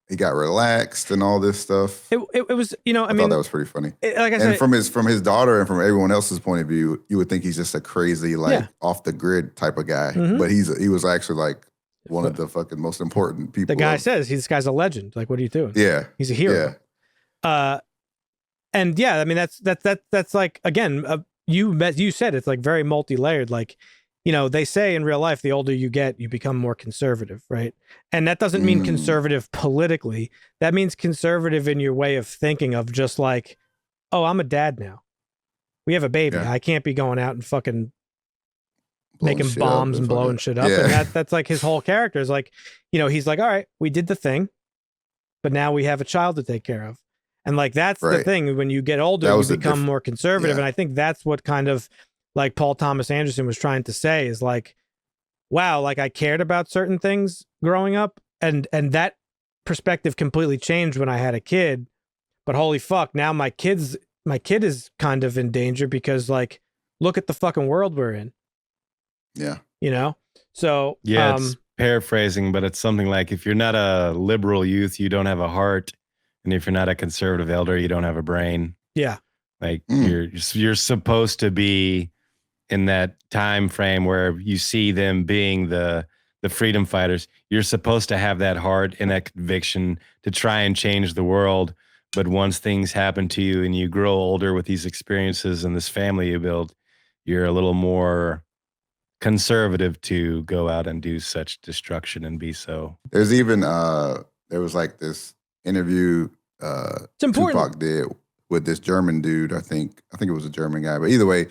he got relaxed and all this stuff. It was, you know, I thought that was pretty funny. Like I and said, from his daughter and from everyone else's point of view, you would think he's just a crazy, like off the grid type of guy. But he was actually like one of the fucking most important people. The guy says this guy's a legend. Like, what are you doing? Yeah, he's a hero. Yeah. And yeah, I mean that's like, again, you said it's like very multi-layered. Like, you know, they say in real life, the older you get, you become more conservative, right? And that doesn't mean conservative politically. That means conservative in your way of thinking of just like, oh, I'm a dad now. We have a baby. Yeah. I can't be going out and fucking Blowing making shit bombs up and blowing shit up. Yeah. And that's like his whole character is like, you know, he's like, all right, we did the thing, but now we have a child to take care of. And like, that's the thing. When you get older, you become more conservative. And I think that's what kind of like Paul Thomas Anderson was trying to say is like, wow, like I cared about certain things growing up, and that perspective completely changed when I had a kid. But holy fuck, now my kid is kind of in danger because like, look at the fucking world we're in. Yeah. You know? So yeah, it's paraphrasing, but it's something like, if you're not a liberal youth, you don't have a heart. And if you're not a conservative elder, you don't have a brain. Yeah. Like you're supposed to be in that time frame where you see them being the freedom fighters. You're supposed to have that heart and that conviction to try and change the world. But once things happen to you and you grow older with these experiences and this family you build, you're a little more conservative to go out and do such destruction and be so. There's even there was like this interview it's important. Tupac did with this German dude. I think it was a German guy, but either way,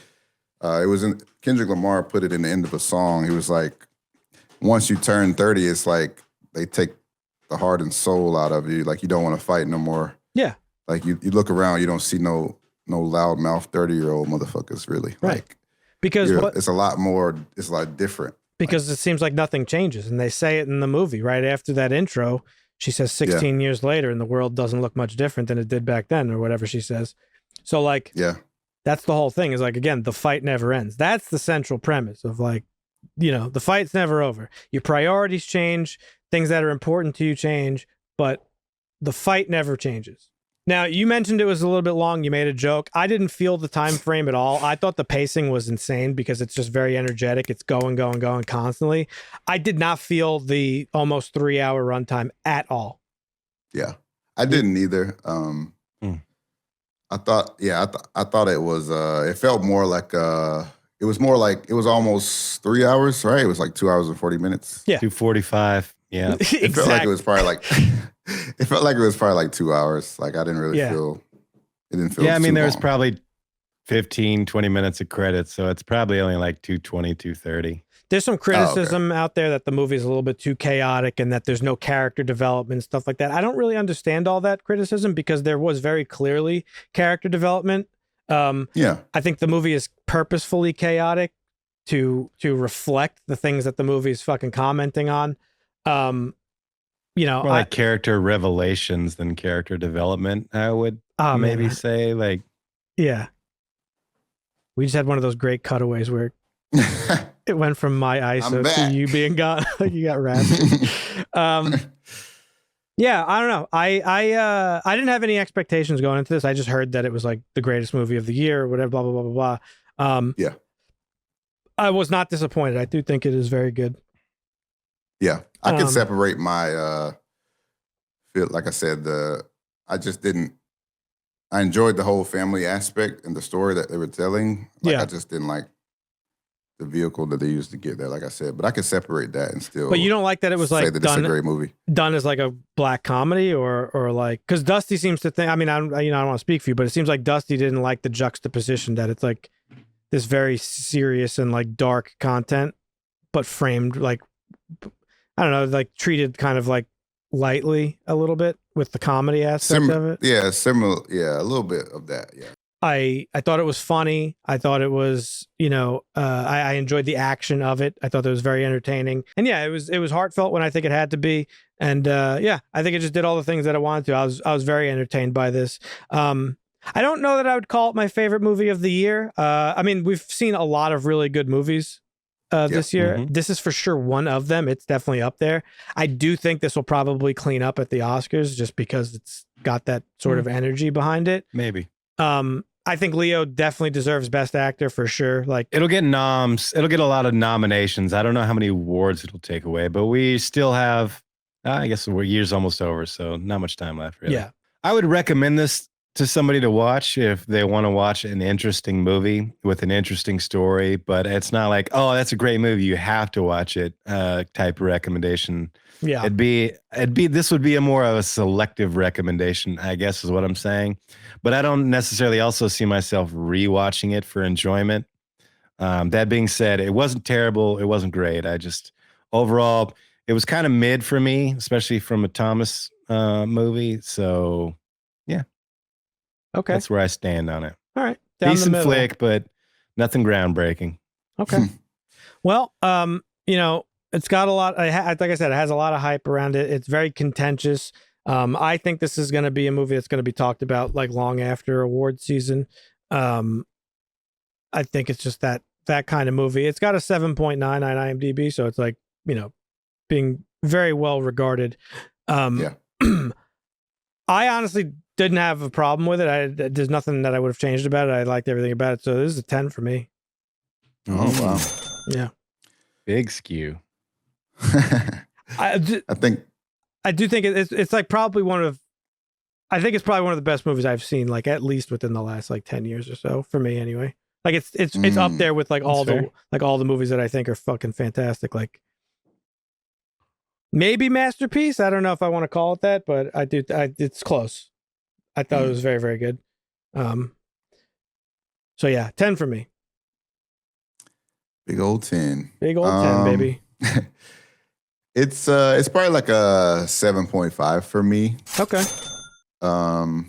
it was in Kendrick Lamar put it in the end of a song. He was like, once you turn 30, it's like they take the heart and soul out of you. Like you don't want to fight no more. Yeah. Like you look around, you don't see no loudmouth 30-year-old motherfuckers really. Right. Like, because it's a lot more. It's a lot different. Because it seems like nothing changes, and they say it in the movie right after that intro. She says 16 years later, and the world doesn't look much different than it did back then, or whatever she says. So like, that's the whole thing. Is like, again, the fight never ends. That's the central premise of like, you know, the fight's never over. Your priorities change, things that are important to you change, but the fight never changes. Now, you mentioned it was a little bit long. You made a joke. I didn't feel the time frame at all. I thought the pacing was insane because it's just very energetic. It's going constantly. I did not feel the almost 3-hour runtime at all. Yeah, I didn't either. I thought it was. It felt more like it was more like it was almost 3 hours, right? It was like 2 hours and 40 minutes. Yeah, 2:45. Yeah, exactly. It felt like it was probably like. It felt like it was probably like 2 hours. Like I didn't really feel. It didn't feel. Yeah, I mean, there was long. probably 15, 20 minutes of credits, so it's probably only like 2:20, 2:30. There's some criticism out there that the movie is a little bit too chaotic and that there's no character development, stuff like that. I don't really understand all that criticism because there was very clearly character development. I think the movie is purposefully chaotic to reflect the things that the movie is fucking commenting on. You know, more like character revelations than character development, I would maybe say. Like, yeah, we just had one of those great cutaways where it went from my ISO to you being gone. Like you got raspy. Yeah, I don't know. I didn't have any expectations going into this. I just heard that it was like the greatest movie of the year or whatever, blah, blah, blah, blah, blah. Yeah. I was not disappointed. I do think it is very good. Yeah. I can separate my feel like I said, I enjoyed the whole family aspect and the story that they were telling. I just didn't like the vehicle that they used to get there, like I said. But I could separate that and still. But you don't like that it was like that it's a great movie, done as like a black comedy, or like, because Dusty seems to think. I mean, I don't want to speak for you, but it seems like Dusty didn't like the juxtaposition that it's like this very serious and like dark content, but framed like, I don't know, like treated kind of like lightly a little bit with the comedy aspect of it. Yeah, similar. Yeah, a little bit of that. Yeah. I thought it was funny. I thought it was, I enjoyed the action of it. I thought it was very entertaining. And yeah, it was heartfelt when I think it had to be. And I think it just did all the things that I wanted to. I was very entertained by this. I don't know that I would call it my favorite movie of the year. I mean, we've seen a lot of really good movies this year. Mhm. This is for sure one of them. It's definitely up there. I do think this will probably clean up at the Oscars just because it's got that sort of energy behind it. Maybe. I think Leo definitely deserves Best Actor for sure. Like, It'll get noms. It'll get a lot of nominations. I don't know how many awards it'll take away, but we still have, I guess the year's almost over, so not much time left, really. yeah, I would recommend this to somebody to watch if they want to watch an interesting movie with an interesting story, but it's not like, oh, that's a great movie, you have to watch it type of recommendation. yeah. This would be a more of a selective recommendation, I guess is what I'm saying. But I don't necessarily also see myself rewatching it for enjoyment. That being said, it wasn't terrible. It wasn't great. Overall, it was kind of mid for me, especially from a Thomas movie. So yeah. Okay. That's where I stand on it. All right. Down Decent the middle. flick, but nothing groundbreaking. Okay. Well, it's got a lot. Like I said, it has a lot of hype around it. It's very contentious. I think this is going to be a movie that's going to be talked about like long after award season. I think it's just that kind of movie. It's got a 7.9 on IMDb, so it's like, being very well regarded. Yeah. I honestly didn't have a problem with it. There's nothing that I would have changed about it. I liked everything about it. So this is a 10 for me. Oh, wow. Yeah. Big skew. I think I do think it's like probably I think it's probably one of the best movies I've seen, like at least within the last like 10 years or so, for me anyway. Like it's up there with like all the movies that I think are fucking fantastic. Like maybe masterpiece. I don't know if I want to call it that, but it's close. I thought it was very, very good. So yeah, 10 for me. big old 10. Big old 10, baby. It's probably like a 7.5 for me. Okay. I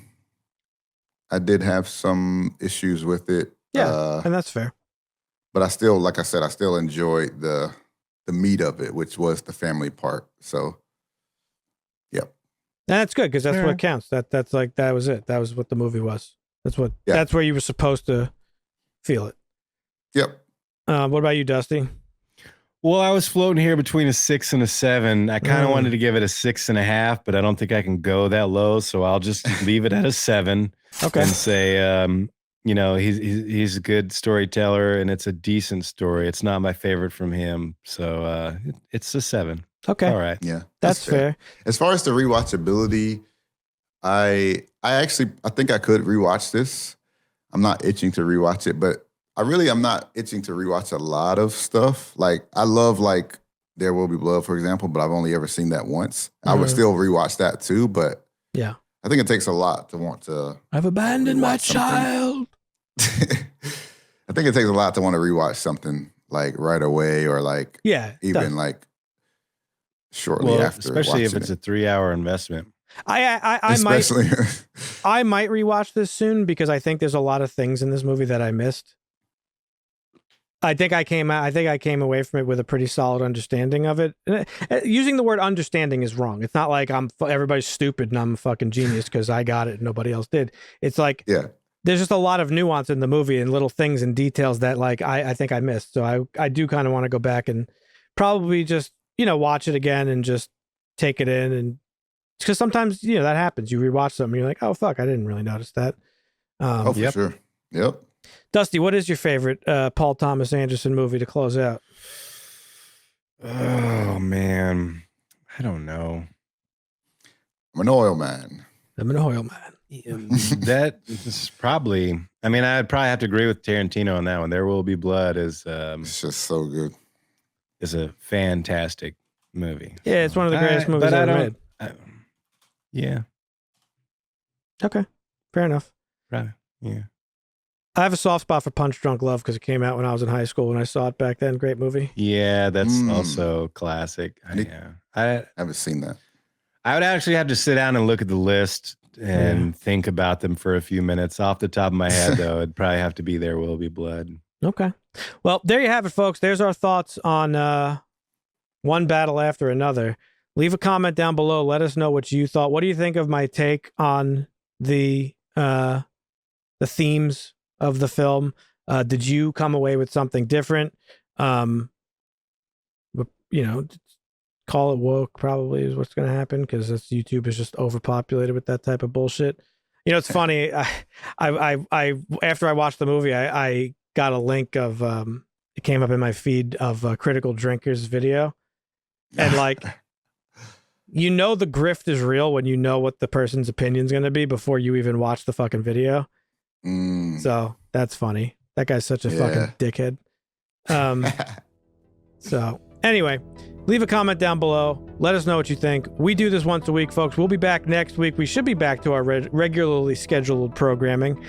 did have some issues with it. Yeah, and that's fair. But I still, like I said, I still enjoyed the meat of it, which was the family part. So, yep. And that's good because that's what counts. That's like that was it. That was what the movie was. That's where you were supposed to feel it. Yep. What about you, Dusty? Well, I was floating here between a 6 and a 7. I kind of wanted to give it a 6.5, but I don't think I can go that low, so I'll just leave it at a 7. Okay. And say, he's a good storyteller, and it's a decent story. It's not my favorite from him, so it's a 7. Okay. All right. Yeah. That's fair. As far as the rewatchability, I think I could rewatch this. I'm not itching to rewatch it, but I'm not itching to rewatch a lot of stuff. Like I love like There Will Be Blood, for example, but I've only ever seen that once. I would still rewatch that too, but yeah, I think it takes a lot to want to. I've abandoned my child. I think it takes a lot to want to rewatch something like right away or like even like shortly after. Especially if it's a 3-hour investment. I might rewatch this soon because I think there's a lot of things in this movie that I missed. I think I came away from it with a pretty solid understanding of it. Using the word understanding is wrong. It's not like everybody's stupid and I'm a fucking genius because I got it and nobody else did. It's like there's just a lot of nuance in the movie and little things and details that like I think I missed. So I do kind of want to go back and probably just watch it again and just take it in, and because sometimes that happens. You rewatch something, you're like, oh fuck, I didn't really notice that. For sure. Yep. Dusty, what is your favorite Paul Thomas Anderson movie to close out? Oh man, I don't know. I'm an oil man. That is probably. I mean, I'd probably have to agree with Tarantino on that one. There Will Be Blood is. It's just so good. Is a fantastic movie. Yeah, it's one of the greatest movies ever made. Yeah. Okay, fair enough. Right. Yeah. I have a soft spot for Punch Drunk Love because it came out when I was in high school when I saw it back then. Great movie. Yeah, that's also classic. I haven't seen that. I would actually have to sit down and look at the list and think about them for a few minutes. Off the top of my head, though, it'd probably have to be There Will Be Blood. Okay. Well, there you have it, folks. There's our thoughts on one battle after another. Leave a comment down below. Let us know what you thought. What do you think of my take on the themes of the film? Did you come away with something different? call it woke probably is what's going to happen because YouTube is just overpopulated with that type of bullshit. It's funny. I after I watched the movie, I got a link of it came up in my feed of Critical Drinkers video, and like, the grift is real when you know what the person's opinion is going to be before you even watch the fucking video. So that's funny. That guy's such a fucking dickhead. So anyway, leave a comment down below. Let us know what you think. We do this once a week, folks. We'll be back next week. We should be back to our regularly scheduled programming.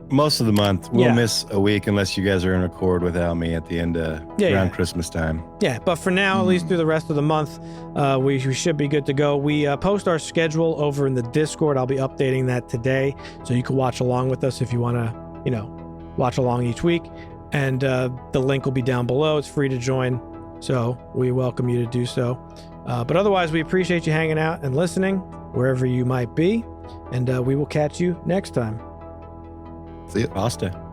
Most of the month. We'll miss a week unless you guys are in accord without me at the end around Christmas time. Yeah, but for now, at least through the rest of the month, we should be good to go. We post our schedule over in the Discord. I'll be updating that today, so you can watch along with us if you want to, watch along each week. And the link will be down below. It's free to join, so we welcome you to do so. But otherwise, we appreciate you hanging out and listening wherever you might be, and we will catch you next time. See ya. Pasta.